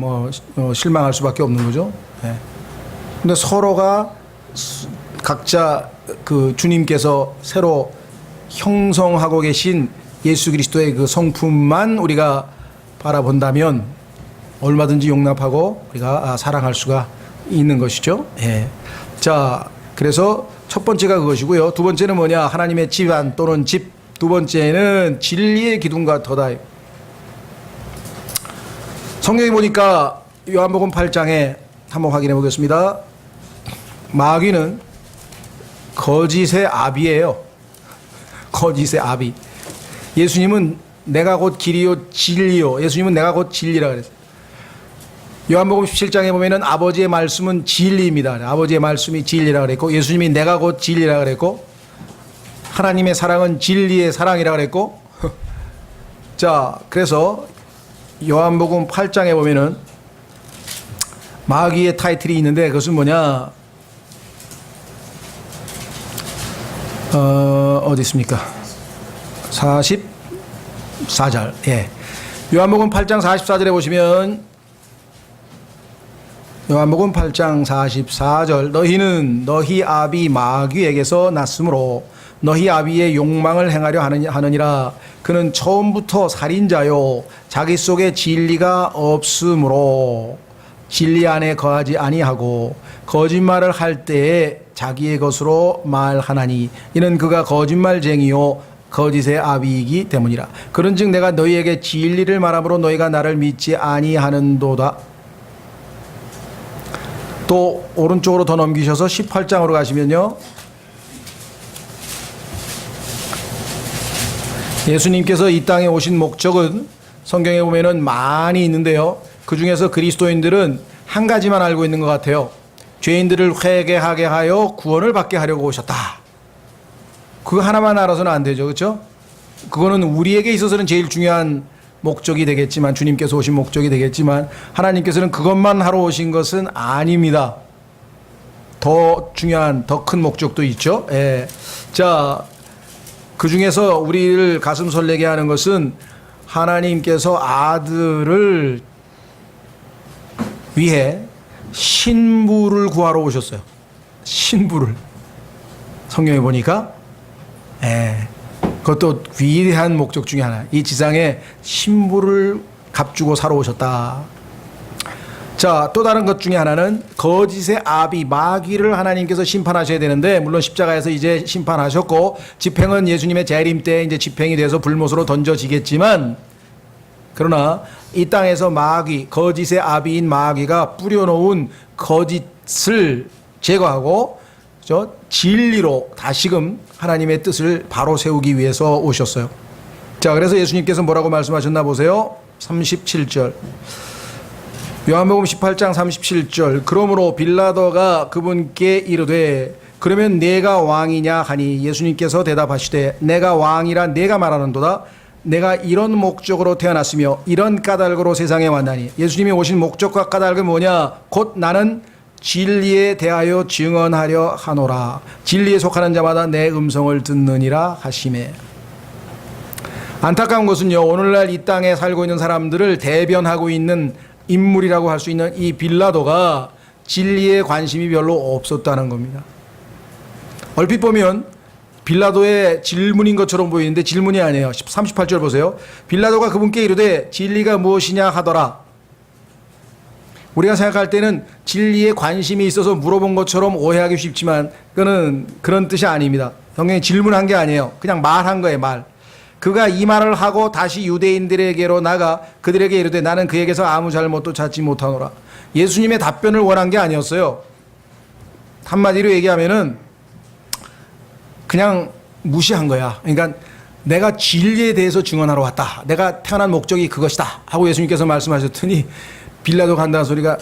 실망할 수밖에 없는 거죠. 예. 근데 서로가 각자 그 주님께서 새로 형성하고 계신 예수 그리스도의 그 성품만 우리가 바라본다면 얼마든지 용납하고 우리가 사랑할 수가 있는 것이죠. 예. 자, 그래서 첫 번째가 그것이고요. 두 번째는 뭐냐? 하나님의 집안 또는 집. 두 번째는 진리의 기둥과 터다. 성경에 보니까 요한복음 8장에 한번 확인해 보겠습니다. 마귀는 거짓의 아비예요. 거짓의 아비. 예수님은 내가 곧 길이요 진리요. 예수님은 내가 곧 진리라 그랬어요. 요한복음 17장에 보면은 아버지의 말씀은 진리입니다. 아버지의 말씀이 진리라 그랬고, 예수님이 내가 곧 진리라 그랬고, 하나님의 사랑은 진리의 사랑이라 그랬고. 자, 그래서 요한복음 8장에 보면은 마귀의 타이틀이 있는데 그것은 뭐냐? 어디 있습니까? 44절. 예. 요한복음 8장 44절에 보시면, 요한복음 8장 44절, 너희는 너희 아비 마귀에게서 났으므로 너희 아비의 욕망을 행하려 하느니라. 그는 처음부터 살인자요 자기 속에 진리가 없으므로 진리 안에 거하지 아니하고 거짓말을 할 때에 자기의 것으로 말하나니 이는 그가 거짓말쟁이요 거짓의 아비이기 때문이라. 그런즉 내가 너희에게 진리를 말함으로 너희가 나를 믿지 아니하는도다. 또 오른쪽으로 더 넘기셔서 18장으로 가시면요, 예수님께서 이 땅에 오신 목적은 성경에 보면은 많이 있는데요, 그 중에서 그리스도인들은 한 가지만 알고 있는 것 같아요. 죄인들을 회개하게 하여 구원을 받게 하려고 오셨다. 그거 하나만 알아서는 안 되죠, 그렇죠? 그거는 우리에게 있어서는 제일 중요한 목적이 되겠지만, 주님께서 오신 목적이 되겠지만, 하나님께서는 그것만 하러 오신 것은 아닙니다. 더 중요한, 더 큰 목적도 있죠. 예. 자, 그 중에서 우리를 가슴 설레게 하는 것은 하나님께서 아들을 위해 신부를 구하러 오셨어요. 신부를. 성경에 보니까, 예. 그것도 위대한 목적 중에 하나. 이 지상에 신부를 값주고 사러 오셨다. 자, 또 다른 것 중에 하나는 거짓의 아비 마귀를 하나님께서 심판하셔야 되는데, 물론 십자가에서 이제 심판하셨고 집행은 예수님의 재림 때 이제 집행이 돼서 불못으로 던져지겠지만, 그러나 이 땅에서 마귀, 거짓의 아비인 마귀가 뿌려놓은 거짓을 제거하고 진리로 다시금 하나님의 뜻을 바로 세우기 위해서 오셨어요. 자, 그래서 예수님께서 뭐라고 말씀하셨나 보세요. 37절. 요한복음 18장 37절. 그러므로 빌라도가 그분께 이르되 그러면 내가 왕이냐 하니 예수님께서 대답하시되 내가 왕이라 내가 말하는도다. 내가 이런 목적으로 태어났으며 이런 까닭으로 세상에 왔나니. 예수님이 오신 목적과 까닭은 뭐냐? 곧 나는 진리에 대하여 증언하려 하노라. 진리에 속하는 자마다 내 음성을 듣느니라 하시매. 안타까운 것은요, 오늘날 이 땅에 살고 있는 사람들을 대변하고 있는 인물이라고 할 수 있는 이 빌라도가 진리에 관심이 별로 없었다는 겁니다. 얼핏 보면 빌라도의 질문인 것처럼 보이는데 질문이 아니에요. 38절 보세요. 빌라도가 그분께 이르되 진리가 무엇이냐 하더라. 우리가 생각할 때는 진리에 관심이 있어서 물어본 것처럼 오해하기 쉽지만 그거는 그런 뜻이 아닙니다. 성경이 질문한 게 아니에요. 그냥 말한 거예요, 말. 그가 이 말을 하고 다시 유대인들에게로 나가 그들에게 이르되 나는 그에게서 아무 잘못도 찾지 못하노라. 예수님의 답변을 원한 게 아니었어요. 한마디로 얘기하면은 그냥 무시한 거야. 그러니까 내가 진리에 대해서 증언하러 왔다. 내가 태어난 목적이 그것이다 하고 예수님께서 말씀하셨더니 빌라도 간다는 소리가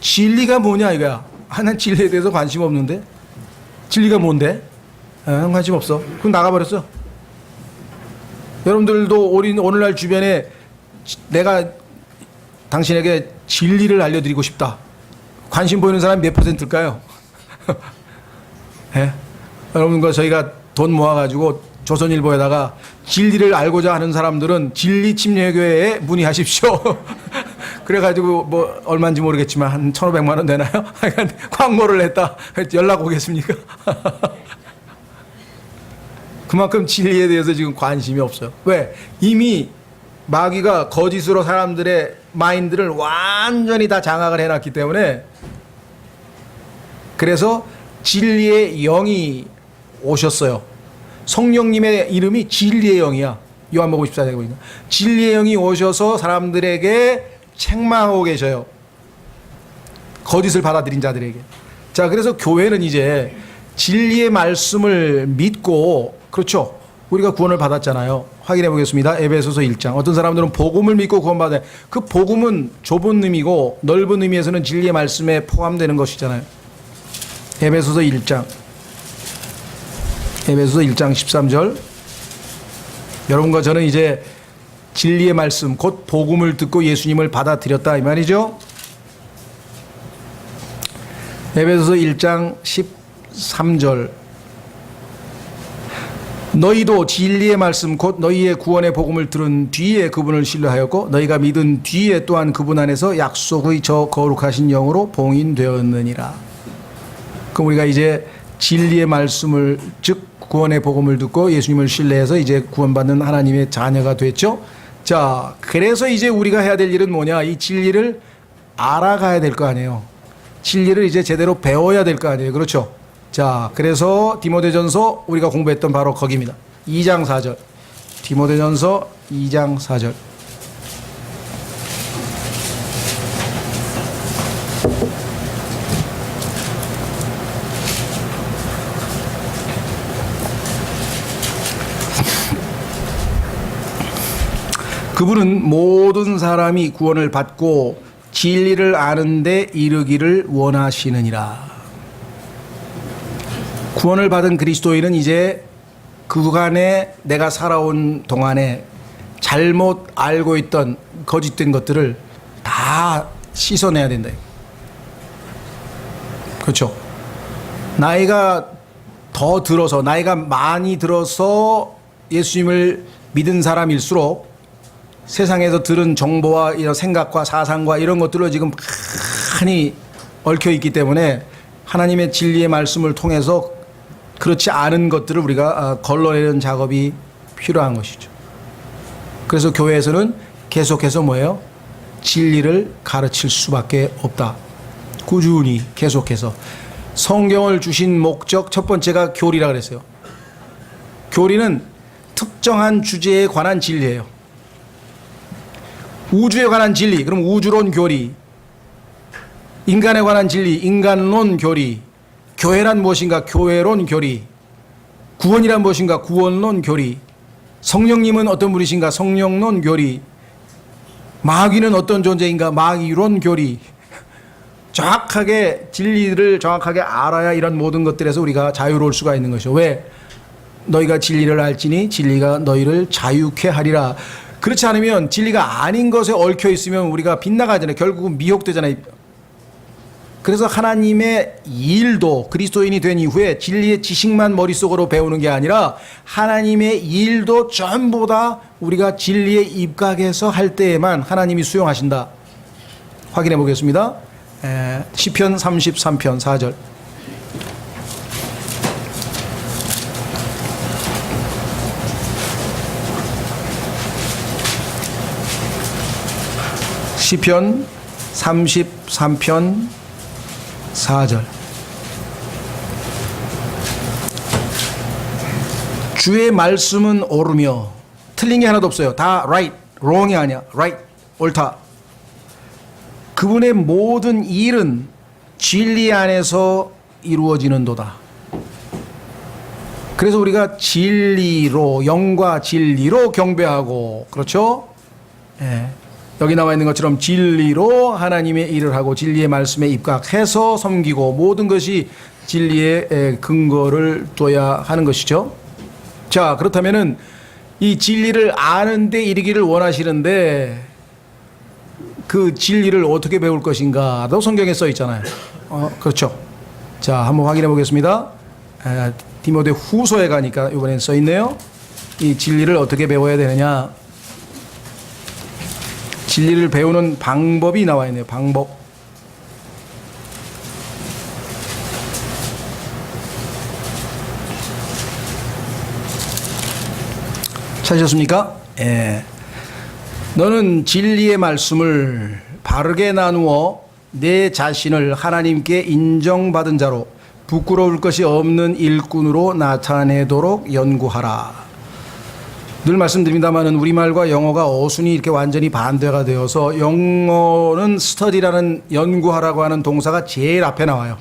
진리가 뭐냐 이거야. 난 진리에 대해서 관심 없는데. 진리가 뭔데? 관심 없어. 그럼 나가버렸어. 여러분들도 오늘날 주변에 내가 당신에게 진리를 알려드리고 싶다. 관심 보이는 사람이 몇 %일까요? 예? 여러분과 저희가 돈 모아가지고 조선일보에다가 진리를 알고자 하는 사람들은 진리침례교회에 문의하십시오. 그래가지고 뭐 얼마인지 모르겠지만 한 1,500만 원 되나요? 광고를 했다. 연락 오겠습니까? 그만큼 진리에 대해서 지금 관심이 없어요. 왜? 이미 마귀가 거짓으로 사람들의 마인드를 완전히 다 장악을 해놨기 때문에, 그래서 진리의 영이 오셨어요. 성령님의 이름이 진리의 영이야. 요한복음 14장에 보니까 진리의 영이 오셔서 사람들에게 책망하고 계셔요. 거짓을 받아들인 자들에게. 자, 그래서 교회는 이제 진리의 말씀을 믿고, 그렇죠, 우리가 구원을 받았잖아요. 확인해 보겠습니다. 에베소서 1장. 어떤 사람들은 복음을 믿고 구원받아요. 그 복음은 좁은 의미고 넓은 의미에서는 진리의 말씀에 포함되는 것이잖아요. 에베소서 1장. 에베소서 1장 13절. 여러분과 저는 이제 진리의 말씀, 곧 복음을 듣고 예수님을 받아들였다 이 말이죠. 에베소서 1장 13절. 너희도 진리의 말씀 곧 너희의 구원의 복음을 들은 뒤에 그분을 신뢰하였고 너희가 믿은 뒤에 또한 그분 안에서 약속의 저 거룩하신 영으로 봉인되었느니라. 그럼 우리가 이제 진리의 말씀을, 즉 구원의 복음을 듣고 예수님을 신뢰해서 이제 구원받는 하나님의 자녀가 됐죠. 자, 그래서 이제 우리가 해야 될 일은 뭐냐? 이 진리를 알아가야 될 거 아니에요. 진리를 이제 제대로 배워야 될 거 아니에요. 그렇죠? 자, 그래서 디모데전서 우리가 공부했던 바로 거기입니다. 2장 4절. 디모데전서 2장 4절. 그분은 모든 사람이 구원을 받고 진리를 아는 데 이르기를 원하시느니라. 구원을 받은 그리스도인은 이제 그간에 내가 살아온 동안에 잘못 알고 있던 거짓된 것들을 다 씻어내야 된다. 그렇죠? 나이가 더 들어서, 나이가 많이 들어서 예수님을 믿은 사람일수록 세상에서 들은 정보와 이런 생각과 사상과 이런 것들로 지금 많이 얽혀 있기 때문에 하나님의 진리의 말씀을 통해서 그렇지 않은 것들을 우리가 걸러내는 작업이 필요한 것이죠. 그래서 교회에서는 계속해서 뭐예요? 진리를 가르칠 수밖에 없다. 꾸준히 계속해서. 성경을 주신 목적 첫 번째가 교리라 그랬어요. 교리는 특정한 주제에 관한 진리예요. 우주에 관한 진리, 그럼 우주론 교리. 인간에 관한 진리, 인간론 교리. 교회란 무엇인가? 교회론 교리. 구원이란 무엇인가? 구원론 교리. 성령님은 어떤 분이신가? 성령론 교리. 마귀는 어떤 존재인가? 마귀론 교리. 정확하게 진리를 정확하게 알아야 이런 모든 것들에서 우리가 자유로울 수가 있는 것이죠. 왜? 너희가 진리를 알지니 진리가 너희를 자유케 하리라. 그렇지 않으면 진리가 아닌 것에 얽혀 있으면 우리가 빗나가잖아요. 결국은 미혹되잖아요. 그래서 하나님의 일도 그리스도인이 된 이후에 진리의 지식만 머릿속으로 배우는 게 아니라 하나님의 일도 전부 다 우리가 진리에 입각해서 할 때에만 하나님이 수용하신다. 확인해 보겠습니다. 시편 33편 4절. 시편 33편 4절. 주의 말씀은 옳으며 틀린 게 하나도 없어요. 다 right, wrong이 아니야. right, 옳다. 그분의 모든 일은 진리 안에서 이루어지는도다. 그래서 우리가 진리로, 영과 진리로 경배하고, 그렇죠? 예. 여기 나와 있는 것처럼 진리로 하나님의 일을 하고 진리의 말씀에 입각해서 섬기고 모든 것이 진리의 근거를 둬야 하는 것이죠. 자, 그렇다면은 이 진리를 아는데 이르기를 원하시는데 그 진리를 어떻게 배울 것인가도 성경에 써 있잖아요. 그렇죠. 자, 한번 확인해 보겠습니다. 디모데 후서에 가니까 이번엔 써 있네요. 이 진리를 어떻게 배워야 되느냐. 진리를 배우는 방법이 나와 있네요. 방법. 찾으셨습니까? 예. 너는 진리의 말씀을 바르게 나누어 내 자신을 하나님께 인정받은 자로 부끄러울 것이 없는 일꾼으로 나타내도록 연구하라. 늘 말씀드립니다마는 우리말과 영어가 어순이 이렇게 완전히 반대가 되어서 영어는 study라는 연구하라고 하는 동사가 제일 앞에 나와요.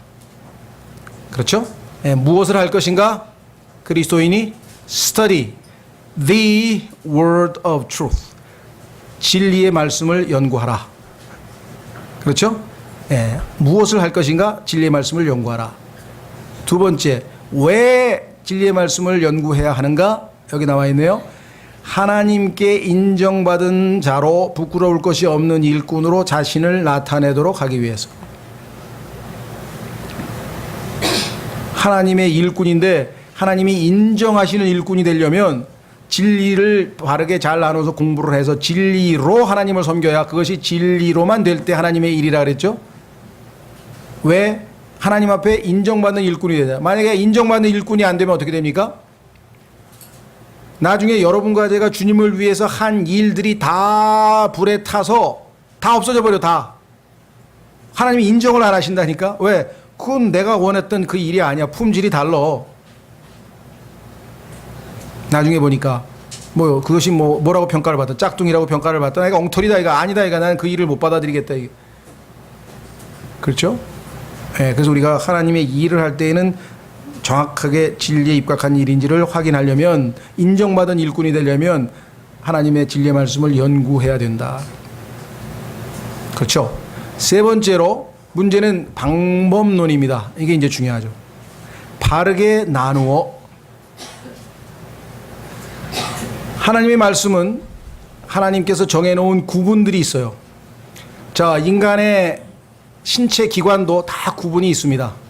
그렇죠? 예, 무엇을 할 것인가? 그리스도인이 study the word of truth. 진리의 말씀을 연구하라. 그렇죠? 예, 무엇을 할 것인가? 진리의 말씀을 연구하라. 두 번째, 왜 진리의 말씀을 연구해야 하는가? 여기 나와 있네요. 하나님께 인정받은 자로 부끄러울 것이 없는 일꾼으로 자신을 나타내도록 하기 위해서. 하나님의 일꾼인데 하나님이 인정하시는 일꾼이 되려면 진리를 바르게 잘 나눠서 공부를 해서 진리로 하나님을 섬겨야 그것이 진리로만 될 때 하나님의 일이라 그랬죠. 왜? 하나님 앞에 인정받는 일꾼이 되냐. 만약에 인정받는 일꾼이 안 되면 어떻게 됩니까? 나중에 여러분과 제가 주님을 위해서 한 일들이 다 불에 타서 다 없어져 버려. 다. 하나님이 인정을 안 하신다니까. 왜? 그건 내가 원했던 그 일이 아니야. 품질이 달라. 나중에 보니까 뭐 그것이 뭐라고 평가를 받아. 짝퉁이라고 평가를 받다. 이거 엉터리다. 이거 아니다. 이거 나는 그 일을 못 받아들이겠다. 이거. 그렇죠? 네, 그래서 우리가 하나님의 일을 할 때에는 정확하게 진리에 입각한 일인지를 확인하려면, 인정받은 일꾼이 되려면 하나님의 진리의 말씀을 연구해야 된다. 그렇죠? 세 번째로 문제는 방법론입니다. 이게 이제 중요하죠. 바르게 나누어. 하나님의 말씀은 하나님께서 정해놓은 구분들이 있어요. 자, 인간의 신체 기관도 다 구분이 있습니다.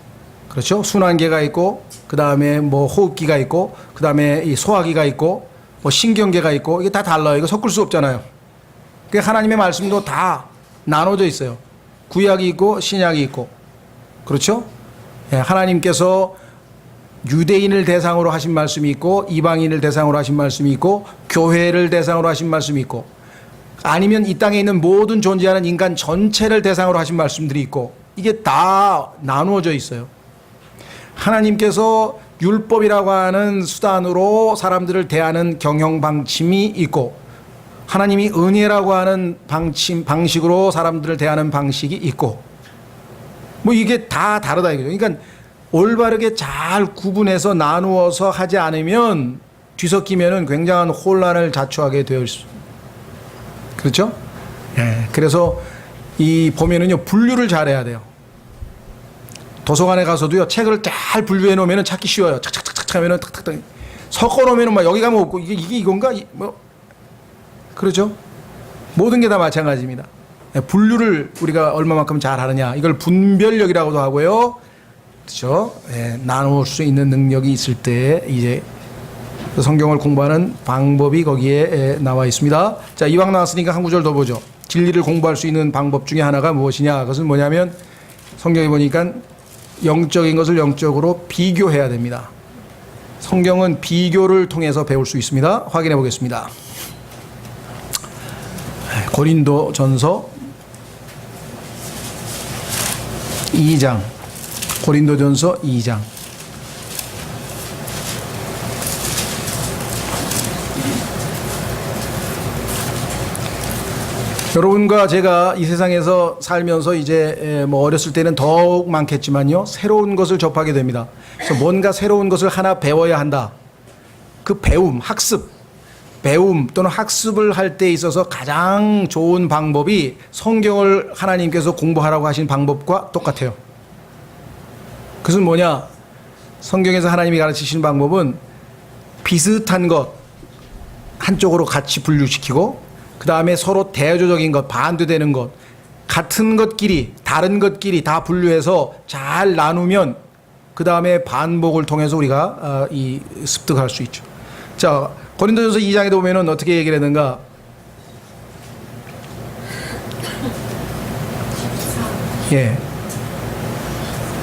그렇죠? 순환계가 있고, 그 다음에 뭐 호흡기가 있고, 그 다음에 이 소화기가 있고, 뭐 신경계가 있고, 이게 다 달라요. 이거 섞을 수 없잖아요. 그러니까 하나님의 말씀도 다 나눠져 있어요. 구약이 있고 신약이 있고. 그렇죠? 예, 하나님께서 유대인을 대상으로 하신 말씀이 있고, 이방인을 대상으로 하신 말씀이 있고, 교회를 대상으로 하신 말씀이 있고, 아니면 이 땅에 있는 모든 존재하는 인간 전체를 대상으로 하신 말씀들이 있고, 이게 다 나누어져 있어요. 하나님께서 율법이라고 하는 수단으로 사람들을 대하는 경영 방침이 있고, 하나님이 은혜라고 하는 방식으로 사람들을 대하는 방식이 있고, 뭐 이게 다 다르다 이거죠. 그러니까 올바르게 잘 구분해서 나누어서 하지 않으면 뒤섞이면은 굉장한 혼란을 자초하게 되어 있습니다. 그렇죠? 예. 그래서 이 보면은요, 분류를 잘해야 돼요. 도서관에 가서도요, 책을 잘 분류해 놓으면은 찾기 쉬워요. 착착착착 하면은 탁탁탁 섞어 놓으면은 막 여기 가면 없고, 이게 이건가? 뭐 그렇죠? 모든 게 다 마찬가지입니다. 예, 분류를 우리가 얼마만큼 잘 하느냐, 이걸 분별력이라고도 하고요. 그렇죠? 예, 나눌 수 있는 능력이 있을 때 이제 성경을 공부하는 방법이 거기에 나와 있습니다. 자, 이왕 나왔으니까 한 구절 더 보죠. 진리를 공부할 수 있는 방법 중에 하나가 무엇이냐? 그것은 뭐냐면 성경에 보니까 영적인 것을 영적으로 비교해야 됩니다. 성경은 비교를 통해서 배울 수 있습니다. 확인해 보겠습니다. 고린도전서 2장. 고린도전서 2장. 여러분과 제가 이 세상에서 살면서 이제 뭐 어렸을 때는 더욱 많겠지만요, 새로운 것을 접하게 됩니다. 그래서 뭔가 새로운 것을 하나 배워야 한다. 그 배움, 학습, 배움 또는 학습을 할 때 있어서 가장 좋은 방법이 성경을 하나님께서 공부하라고 하신 방법과 똑같아요. 그것은 뭐냐? 성경에서 하나님이 가르치신 방법은 비슷한 것 한쪽으로 같이 분류시키고, 그 다음에 서로 대조적인 것, 반대되는 것, 같은 것끼리 다른 것끼리 다 분류해서 잘 나누면 그 다음에 반복을 통해서 우리가 습득할 수 있죠. 자, 고린도전서 2장에 보면은 어떻게 얘기를 했는가? 예.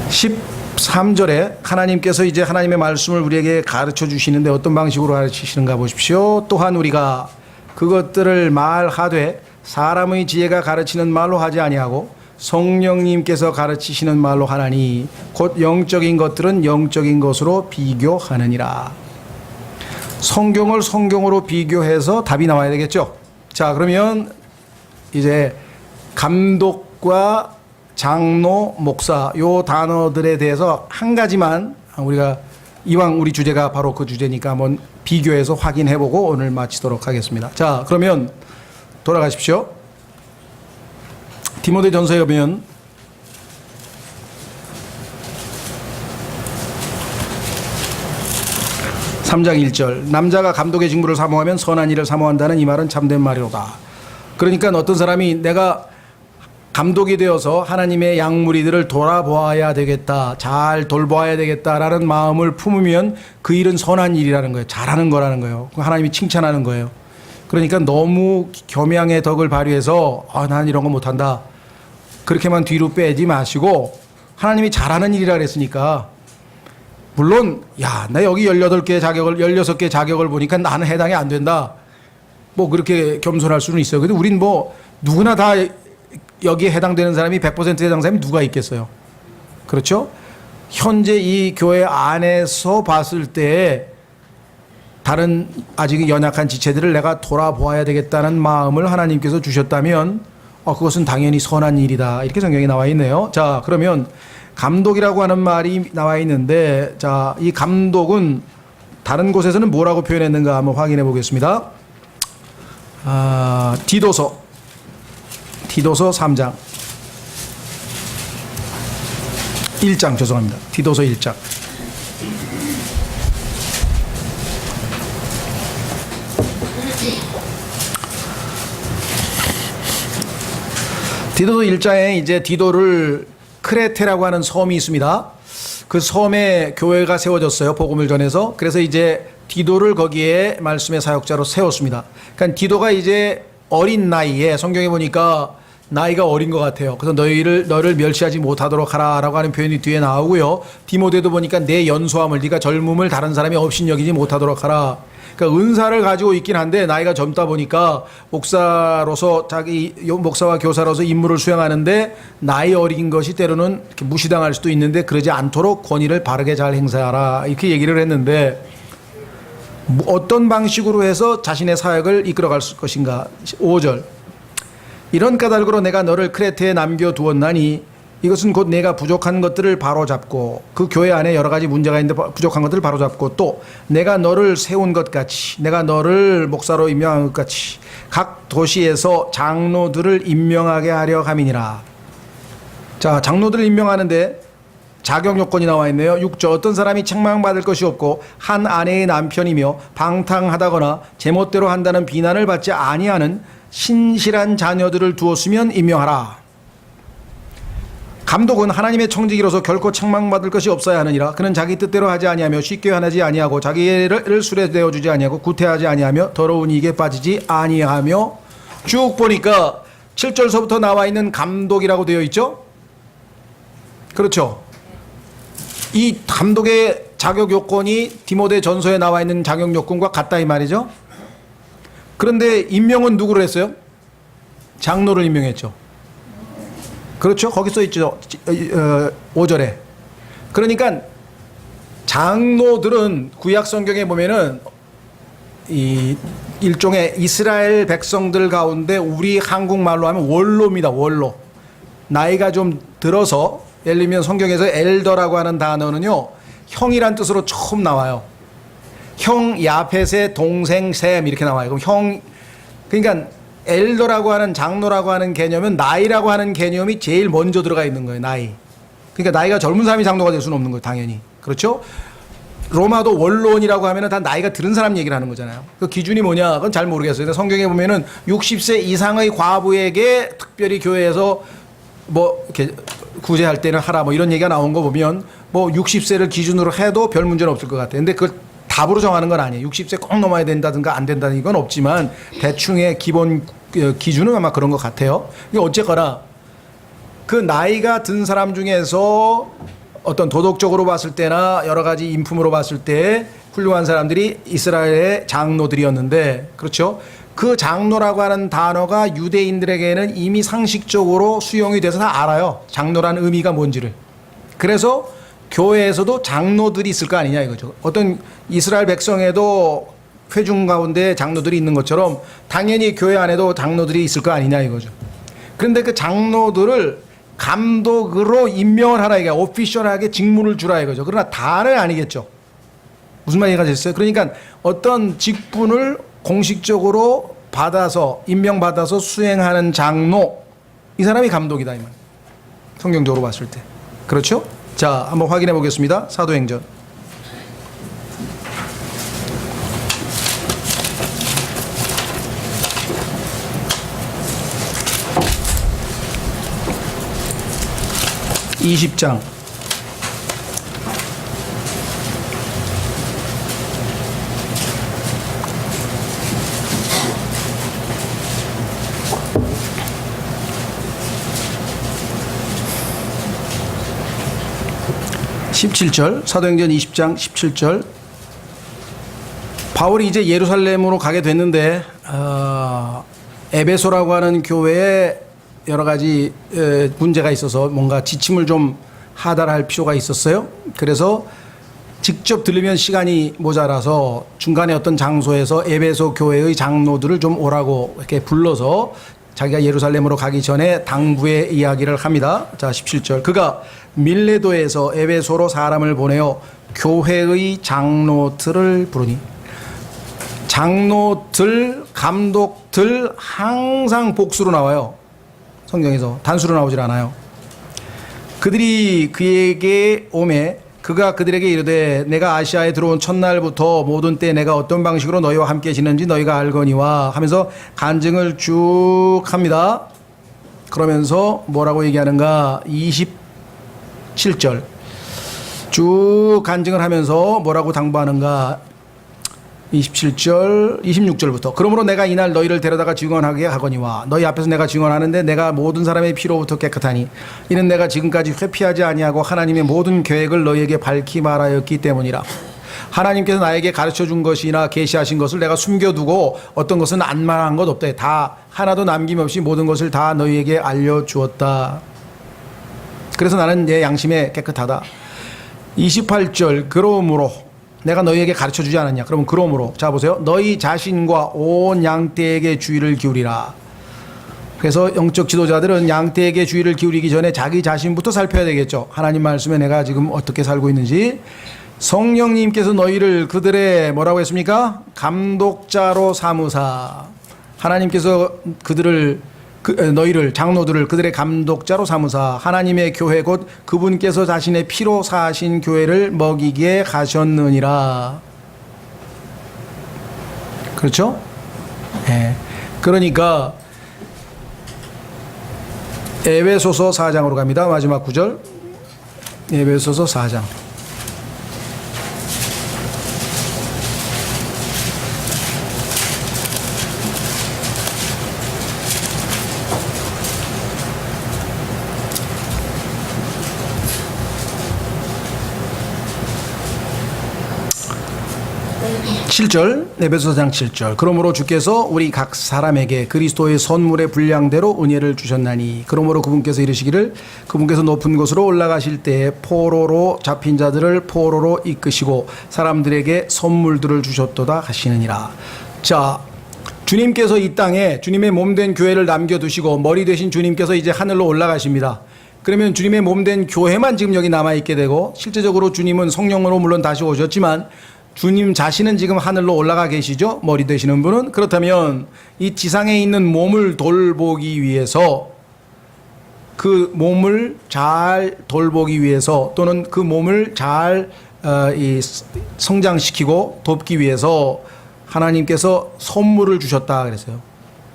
13절에 하나님께서 이제 하나님의 말씀을 우리에게 가르쳐 주시는데 어떤 방식으로 가르치시는가 보십시오. 또한 우리가 그것들을 말하되 사람의 지혜가 가르치는 말로 하지 아니하고 성령님께서 가르치시는 말로 하나니 곧 영적인 것들은 영적인 것으로 비교하느니라. 성경을 성경으로 비교해서 답이 나와야 되겠죠. 자, 그러면 이제 감독과 장로, 목사 요 단어들에 대해서 한 가지만 우리가 이왕 우리 주제가 바로 그 주제니까 한번 비교해서 확인해보고 오늘 마치도록 하겠습니다. 자, 그러면 돌아가십시오. 디모데전서에 보면 (3장 1절) 남자가 감독의 직무를 사모하면 선한 일을 사모한다는 이 말은 참된 말이로다. 그러니까 어떤 사람이 내가 감독이 되어서 하나님의 양무리들을 돌아보아야 되겠다, 잘 돌보아야 되겠다라는 마음을 품으면 그 일은 선한 일이라는 거예요. 잘하는 거라는 거예요. 하나님이 칭찬하는 거예요. 그러니까 너무 겸양의 덕을 발휘해서 난 이런 거 못한다, 그렇게만 뒤로 빼지 마시고 하나님이 잘하는 일이라 그랬으니까, 물론 나 여기 18개 자격을 16개 자격을 보니까 나는 해당이 안 된다, 뭐 그렇게 겸손할 수는 있어요. 근데 우린 뭐 누구나 다 여기에 해당되는 사람이 100% 해당 사람이 누가 있겠어요. 그렇죠? 현재 이 교회 안에서 봤을 때 다른 아직 연약한 지체들을 내가 돌아보아야 되겠다는 마음을 하나님께서 주셨다면 그것은 당연히 선한 일이다, 이렇게 성경에 나와 있네요. 자, 그러면 감독이라고 하는 말이 나와 있는데, 자, 이 감독은 다른 곳에서는 뭐라고 표현했는가 한번 확인해 보겠습니다. 디도서 3장 1장 죄송합니다. 디도서 1장. 디도서 1장에 이제 디도를 크레테라고 하는 섬이 있습니다. 그 섬에 교회가 세워졌어요. 복음을 전해서. 그래서 이제 디도를 거기에 말씀의 사역자로 세웠습니다. 그러니까 디도가 이제 어린 나이에, 성경에 보니까 나이가 어린 것 같아요. 그래서 너를 멸시하지 못하도록 하라라고 하는 표현이 뒤에 나오고요. 디모데도 보니까 내 연소함을, 네가 젊음을 다른 사람이 업신여기지 못하도록 하라. 그러니까 은사를 가지고 있긴 한데 나이가 젊다 보니까 목사로서 자기 목사와 교사로서 임무를 수행하는데 나이 어린 것이 때로는 이렇게 무시당할 수도 있는데 그러지 않도록 권위를 바르게 잘 행사하라, 이렇게 얘기를 했는데, 어떤 방식으로 해서 자신의 사역을 이끌어갈 것인가. 5절 이런 까닭으로 내가 너를 크레테에 남겨두었나니 이것은 곧 내가 부족한 것들을 바로잡고, 그 교회 안에 여러 가지 문제가 있는데 부족한 것들을 바로잡고, 또 내가 너를 세운 것 같이, 내가 너를 목사로 임명한 것 같이 각 도시에서 장로들을 임명하게 하려 함이니라. 자, 장로들을 임명하는데 자격 요건이 나와 있네요. 6절 어떤 사람이 책망받을 것이 없고 한 아내의 남편이며 방탕하다거나 제멋대로 한다는 비난을 받지 아니하는 신실한 자녀들을 두었으면 임명하라. 감독은 하나님의 청지기로서 결코 책망받을 것이 없어야 하느니라. 그는 자기 뜻대로 하지 아니하며 쉽게 화내지 아니하고 자기를 술에 내어주지 아니하고 구태하지 아니하며 더러운 이익에 빠지지 아니하며. 쭉 보니까 7절서부터 나와 있는 감독이라고 되어 있죠. 그렇죠. 이 감독의 자격 요건이 디모데 전서에 나와 있는 자격 요건과 같다 이 말이죠. 그런데 임명은 누구를 했어요? 장로를 임명했죠. 그렇죠. 거기 써 있죠. 5절에. 그러니까 장로들은 구약 성경에 보면은 이 일종의 이스라엘 백성들 가운데 우리 한국말로 하면 원로입니다. 원로. 나이가 좀 들어서, 예를 들면 성경에서 엘더라고 하는 단어는요, 형이란 뜻으로 처음 나와요. 형 야펫의 동생 셈 이렇게 나와요. 그럼 형, 그러니까 엘더라고 하는, 장로라고 하는 개념은 나이라고 하는 개념이 제일 먼저 들어가 있는 거예요. 나이. 그러니까 나이가 젊은 사람이 장로가 될 수는 없는 거예요. 당연히. 그렇죠? 로마도 원로원이라고 하면은 다 나이가 들은 사람 얘기를 하는 거잖아요. 그 기준이 뭐냐? 그건 잘 모르겠어요. 근데 성경에 보면은 60세 이상의 과부에게 특별히 교회에서 뭐 이렇게 구제할 때는 하라 뭐 이런 얘기가 나온 거 보면 뭐 60세를 기준으로 해도 별 문제는 없을 것 같아요. 근데 그걸 답으로 정하는 건 아니에요. 60세 꼭 넘어야 된다든가 안 된다는 건 없지만 대충의 기본 기준은 아마 그런 것 같아요. 어쨌거나 그 나이가 든 사람 중에서 어떤 도덕적으로 봤을 때나 여러 가지 인품으로 봤을 때 훌륭한 사람들이 이스라엘의 장로들이었는데, 그렇죠? 그 장로라고 하는 단어가 유대인들에게는 이미 상식적으로 수용이 돼서 다 알아요. 장로라는 의미가 뭔지를. 그래서 교회에서도 장로들이 있을 거 아니냐 이거죠. 어떤 이스라엘 백성에도 회중 가운데 장로들이 있는 것처럼 당연히 교회 안에도 장로들이 있을 거 아니냐 이거죠. 그런데 그 장로들을 감독으로 임명을 하라, 이게 오피셜하게 직무를 주라 이거죠. 그러나 다는 아니겠죠. 무슨 말인지 가셨어요? 그러니까 어떤 직분을 공식적으로 받아서 임명받아서 수행하는 장로, 이 사람이 감독이다 이 말. 성경적으로 봤을 때. 그렇죠? 자, 한번 확인해 보겠습니다. 사도행전. (20장) 17절, 사도행전 20장 17절. 바울이 이제 예루살렘으로 가게 됐는데 에베소라고 하는 교회에 여러 가지 문제가 있어서 뭔가 지침을 좀 하달할 필요가 있었어요. 그래서 직접 들으면 시간이 모자라서 중간에 어떤 장소에서 에베소 교회의 장로들을 좀 오라고 이렇게 불러서 자기가 예루살렘으로 가기 전에 당부의 이야기를 합니다. 자, 17절. 그가 밀레도에서 에베소로 사람을 보내어 교회의 장로들을 부르니. 장로들, 감독들 항상 복수로 나와요. 성경에서 단수로 나오질 않아요. 그들이 그에게 오매 그가 그들에게 이르되 내가 아시아에 들어온 첫날부터 모든 때 내가 어떤 방식으로 너희와 함께 지낸지 너희가 알거니와 하면서 간증을 쭉 합니다. 그러면서 뭐라고 얘기하는가? 27절 쭉 간증을 하면서 뭐라고 당부하는가? 27절 26절부터 그러므로 내가 이날 너희를 데려다가 증언하게 하거니와 너희 앞에서 내가 증언하는데 내가 모든 사람의 피로부터 깨끗하니 이는 내가 지금까지 회피하지 아니하고 하나님의 모든 계획을 너희에게 밝히 말하였기 때문이라. 하나님께서 나에게 가르쳐준 것이나 계시하신 것을 내가 숨겨두고 어떤 것은 안 말한 것 없다. 다 하나도 남김없이 모든 것을 다 너희에게 알려주었다. 그래서 나는 내 양심에 깨끗하다. 28절 그러므로 내가 너희에게 가르쳐주지 않았냐? 그러면 그러므로 자 보세요. 너희 자신과 온 양떼에게 주의를 기울이라. 그래서 영적 지도자들은 양떼에게 주의를 기울이기 전에 자기 자신부터 살펴야 되겠죠. 하나님 말씀에 내가 지금 어떻게 살고 있는지. 성령님께서 너희를 그들의 뭐라고 했습니까? 감독자로 삼으사. 하나님께서 너희를 장로들을 그들의 감독자로 삼으사 하나님의 교회 곧 그분께서 자신의 피로 사신 교회를 먹이기에 가셨느니라. 그렇죠? 네. 그러니까 에베소서 4장으로 갑니다. 마지막 구절. 에베소서 4장. 7절 에베소서 4장 7절 그러므로 주께서 우리 각 사람에게 그리스도의 선물의 분량대로 은혜를 주셨나니 그러므로 그분께서 이르시기를 그분께서 높은 곳으로 올라가실 때 포로로 잡힌 자들을 포로로 이끄시고 사람들에게 선물들을 주셨도다 하시느니라. 자, 주님께서 이 땅에 주님의 몸된 교회를 남겨두시고 머리 되신 주님께서 이제 하늘로 올라가십니다. 그러면 주님의 몸된 교회만 지금 여기 남아있게 되고 실제적으로 주님은 성령으로 물론 다시 오셨지만 주님 자신은 지금 하늘로 올라가 계시죠? 머리 되시는 분은. 그렇다면 이 지상에 있는 몸을 돌보기 위해서 그 몸을 잘 돌보기 위해서 또는 그 몸을 잘 성장시키고 돕기 위해서 하나님께서 선물을 주셨다 그랬어요.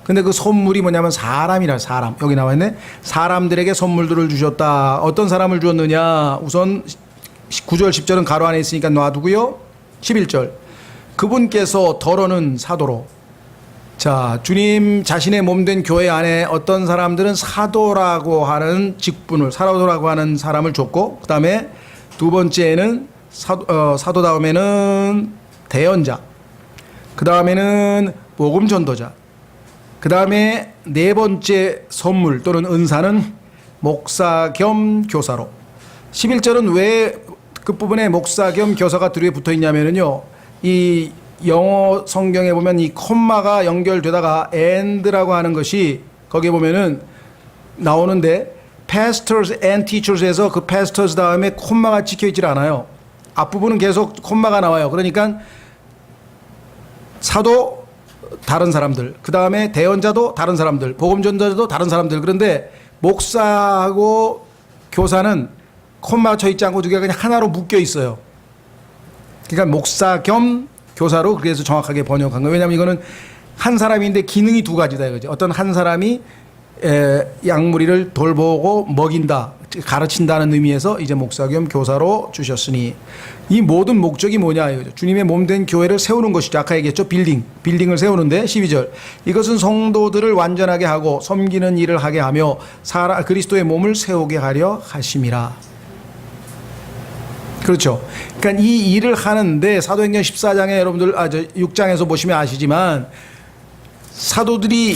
근데 그 선물이 뭐냐면 사람이라. 사람. 여기 나와 있네. 사람들에게 선물들을 주셨다. 어떤 사람을 주었느냐? 우선 9절 10절은 가로 안에 있으니까 놔두고요. 11절 그분께서 더러는 사도로 자, 주님 자신의 몸된 교회 안에 어떤 사람들은 사도라고 하는 직분을, 사도라고 하는 사람을 줬고, 그 다음에 두 번째는 사도 다음에는 대언자, 그 다음에는 복음 전도자, 그 다음에 네 번째 선물 또는 은사는 목사 겸 교사로. 11절은 왜 끝부분에 목사 겸 교사가 뒤에 붙어 있냐면요, 이 영어 성경에 보면 이 콤마가 연결되다가 and라고 하는 것이 거기에 보면은 나오는데, pastors and teachers에서 그 pastors 다음에 콤마가 찍혀 있질 않아요. 앞부분은 계속 콤마가 나와요. 그러니까 사도 다른 사람들, 그 다음에 대언자도 다른 사람들, 복음 전도자도 다른 사람들. 그런데 목사하고 교사는 콤마가 쳐 있지 않고 두 개가 그냥 하나로 묶여 있어요. 그러니까 목사 겸 교사로 그래서 정확하게 번역한 거예요. 왜냐하면 이거는 한 사람인데 기능이 두 가지다 이거죠. 어떤 한 사람이 양무리를 돌보고 먹인다, 가르친다는 의미에서 이제 목사 겸 교사로 주셨으니, 이 모든 목적이 뭐냐 이거죠. 주님의 몸된 교회를 세우는 것이죠. 아까 얘기했죠. 빌딩을 세우는데 12절, 이것은 성도들을 완전하게 하고 섬기는 일을 하게 하며 그리스도의 몸을 세우게 하려 하심이라. 그렇죠. 그러니까 이 일을 하는데 사도행전 14장에 여러분들 6장에서 보시면 아시지만, 사도들이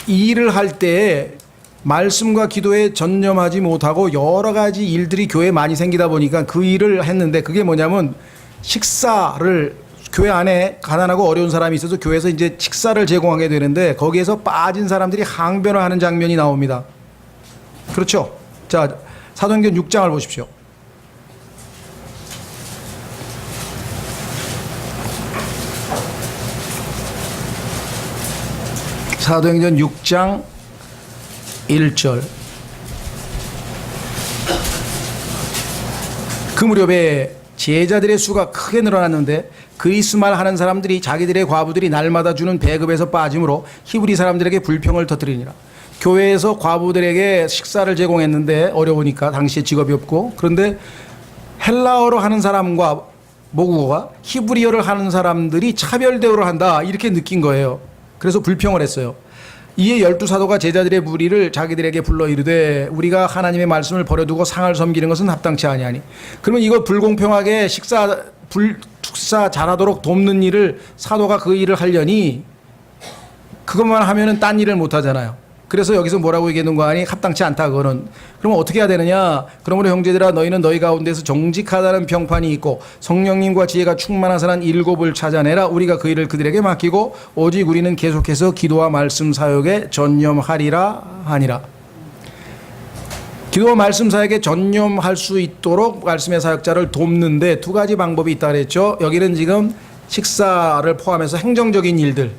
이 일을 할 때 말씀과 기도에 전념하지 못하고 여러 가지 일들이 교회에 많이 생기다 보니까 그 일을 했는데, 그게 뭐냐면 식사를, 교회 안에 가난하고 어려운 사람이 있어서 교회에서 이제 식사를 제공하게 되는데 거기에서 빠진 사람들이 항변을 하는 장면이 나옵니다. 그렇죠. 자, 사도행전 6장을 보십시오. 사도행전 6장 1절. 그 무렵에 제자들의 수가 크게 늘어났는데 그리스말 하는 사람들이 자기들의 과부들이 날마다 주는 배급에서 빠짐으로 히브리 사람들에게 불평을 터뜨리니라. 교회에서 과부들에게 식사를 제공했는데 어려우니까, 당시에 직업이 없고, 그런데 헬라어로 하는 사람과 모국어가 히브리어를 하는 사람들이 차별 대우를 한다, 이렇게 느낀 거예요. 그래서 불평을 했어요. 이에 12사도가 제자들의 무리를 자기들에게 불러 이르되, 우리가 하나님의 말씀을 버려두고 상을 섬기는 것은 합당치 아니하니. 그러면 이거 불공평하게 축사 잘하도록 돕는 일을, 사도가 그 일을 하려니 그것만 하면은 딴 일을 못 하잖아요. 그래서 여기서 뭐라고 얘기하는 거 아니? 합당치 않다 그거는. 그러면 어떻게 해야 되느냐? 그러므로 형제들아, 너희는 너희 가운데서 정직하다는 평판이 있고 성령님과 지혜가 충만하사는 7을 찾아내라. 우리가 그 일을 그들에게 맡기고 오직 우리는 계속해서 기도와 말씀 사역에 전념하리라 하니라. 기도와 말씀 사역에 전념할 수 있도록 말씀의 사역자를 돕는데 두 가지 방법이 있다 그랬죠. 여기는 지금 식사를 포함해서 행정적인 일들,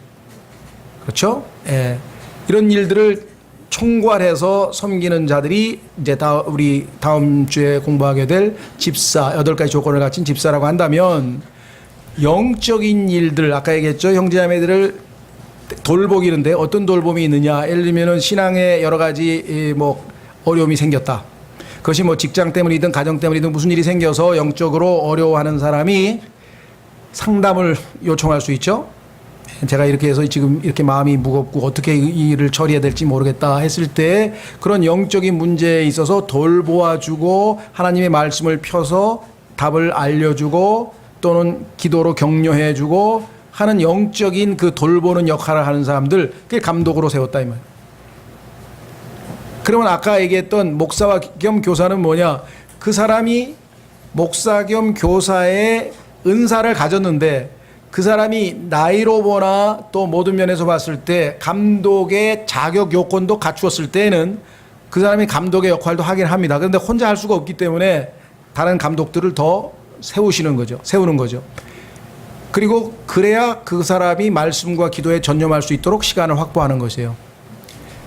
그렇죠? 예. 이런 일들을 총괄해서 섬기는 자들이 이제 우리 다음 주에 공부하게 될 집사, 8가지 조건을 갖춘 집사라고 한다면, 영적인 일들, 아까 얘기했죠. 형제자매들을 돌보기는데 어떤 돌봄이 있느냐? 예를 들면은 신앙에 여러 가지 어려움이 생겼다. 그것이 직장 때문이든 가정 때문이든 무슨 일이 생겨서 영적으로 어려워하는 사람이 상담을 요청할 수 있죠. 제가 이렇게 해서 지금 이렇게 마음이 무겁고 어떻게 이 일을 처리해야 될지 모르겠다 했을 때, 그런 영적인 문제에 있어서 돌보아주고 하나님의 말씀을 펴서 답을 알려주고 또는 기도로 격려해주고 하는 영적인 그 돌보는 역할을 하는 사람들, 그게 감독으로 세웠다 이 말이에요. 그러면 아까 얘기했던 목사와 겸 교사는 뭐냐? 그 사람이 목사 겸 교사의 은사를 가졌는데 그 사람이 나이로 보나 또 모든 면에서 봤을 때 감독의 자격 요건도 갖추었을 때는 그 사람이 감독의 역할도 하긴 합니다. 그런데 혼자 할 수가 없기 때문에 다른 감독들을 더 세우는 거죠. 그리고 그래야 그 사람이 말씀과 기도에 전념할 수 있도록 시간을 확보하는 것이에요.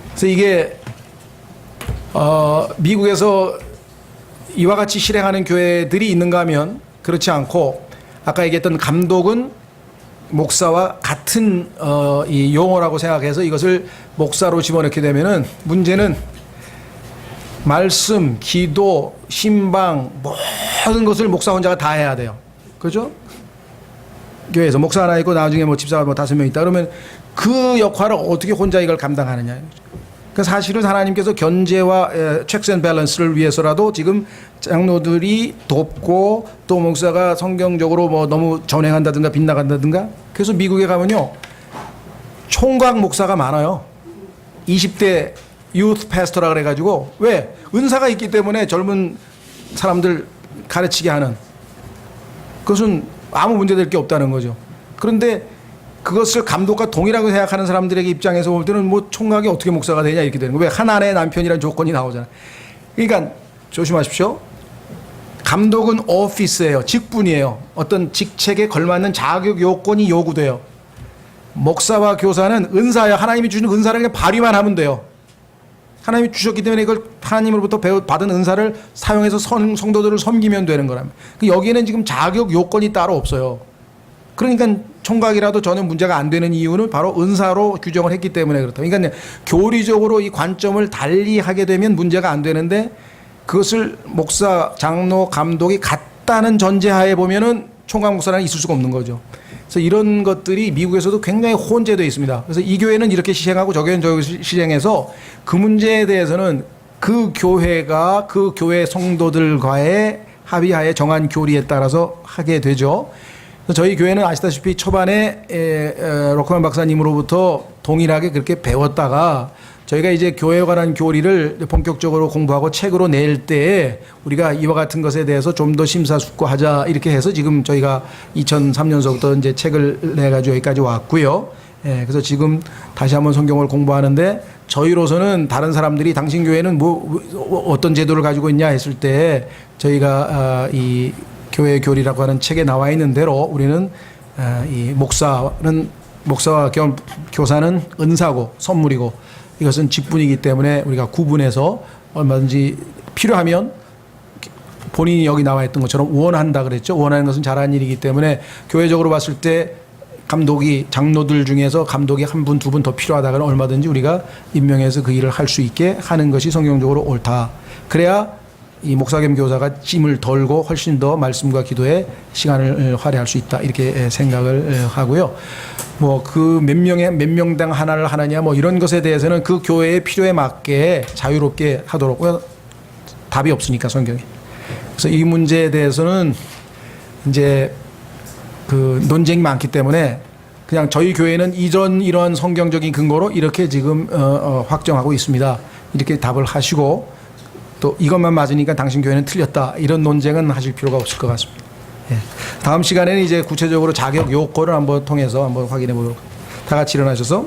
그래서 이게 미국에서 이와 같이 실행하는 교회들이 있는가 하면 그렇지 않고, 아까 얘기했던 감독은 목사와 같은 이 용어라고 생각해서 이것을 목사로 집어넣게 되면은 문제는 말씀, 기도, 신방 모든 것을 목사 혼자가 다 해야 돼요. 그죠? 교회에서 목사 하나 있고 나중에 집사가 5명 있다 그러면 그 역할을 어떻게 혼자 이걸 감당하느냐. 그 사실은 하나님께서 견제와 체크스 앤 밸런스를 위해서라도 지금 장로들이 돕고 또 목사가 성경적으로 뭐 너무 전행한다든가 빗나간다든가. 그래서 미국에 가면요 총각 목사가 많아요. 20대 유th 패스터라 그래가지고 왜 은사가 있기 때문에 젊은 사람들 가르치게 하는 그것은 아무 문제될 게 없다는 거죠. 그런데 그것을 감독과 동일하게 생각하는 사람들에게 입장에서 볼 때는 뭐 총각이 어떻게 목사가 되냐 이렇게 되는 거예요. 왜 하나의 남편이라는 조건이 나오잖아요. 그러니까 조심하십시오. 감독은 오피스예요. 직분이에요. 어떤 직책에 걸맞는 자격 요건이 요구돼요. 목사와 교사는 은사예요. 하나님이 주신 은사를 그냥 발휘만 하면 돼요. 하나님이 주셨기 때문에 이걸 하나님으로부터 받은 은사를 사용해서 성도들을 섬기면 되는 거랍니다. 여기에는 지금 자격 요건이 따로 없어요. 그러니까 총각이라도 전혀 문제가 안 되는 이유는 바로 은사로 규정을 했기 때문에 그렇다. 그러니까 교리적으로 이 관점을 달리 하게 되면 문제가 안 되는데 그것을 목사, 장로, 감독이 같다는 전제하에 보면은 총각 목사는 있을 수가 없는 거죠. 그래서 이런 것들이 미국에서도 굉장히 혼재되어 있습니다. 그래서 이 교회는 이렇게 시행하고 저 교회는 저렇게 시행해서 그 문제에 대해서는 그 교회가 그 교회 성도들과의 합의하에 정한 교리에 따라서 하게 되죠. 저희 교회는 아시다시피 초반에 로크만 박사님으로부터 동일하게 그렇게 배웠다가 저희가 이제 교회에 관한 교리를 본격적으로 공부하고 책으로 낼 때 우리가 이와 같은 것에 대해서 좀 더 심사숙고하자 이렇게 해서 지금 저희가 2003년서부터 이제 책을 내가지고 여기까지 왔고요. 그래서 지금 다시 한번 성경을 공부하는데 저희로서는 다른 사람들이 당신 교회는 뭐 어떤 제도를 가지고 있냐 했을 때 저희가 이 교회 교리라고 하는 책에 나와 있는 대로 우리는 이 목사와 교사는 은사고 선물이고 이것은 직분이기 때문에 우리가 구분해서 얼마든지 필요하면 본인이 여기 나와 있던 것처럼 원한다 그랬죠. 원하는 것은 잘하는 일이기 때문에 교회적으로 봤을 때 감독이 장로들 중에서 감독이 한 분, 두 분 더 필요하다면 얼마든지 우리가 임명해서 그 일을 할 수 있게 하는 것이 성경적으로 옳다. 그래야 이 목사 겸 교사가 짐을 덜고 훨씬 더 말씀과 기도에 시간을 할애할 수 있다. 이렇게 생각을 하고요. 뭐 그 몇 명당 하나를 하느냐 뭐 이런 것에 대해서는 그 교회의 필요에 맞게 자유롭게 하도록 답이 없으니까 성경에. 그래서 이 문제에 대해서는 이제 그 논쟁이 많기 때문에 그냥 저희 교회는 이런 성경적인 근거로 이렇게 지금 확정하고 있습니다. 이렇게 답을 하시고 또 이것만 맞으니까 당신 교회는 틀렸다. 이런 논쟁은 하실 필요가 없을 것 같습니다. 예. 다음 시간에는 이제 구체적으로 자격 요건을 한번 통해서 한번 확인해 보도록. 다 같이 일어나셔서.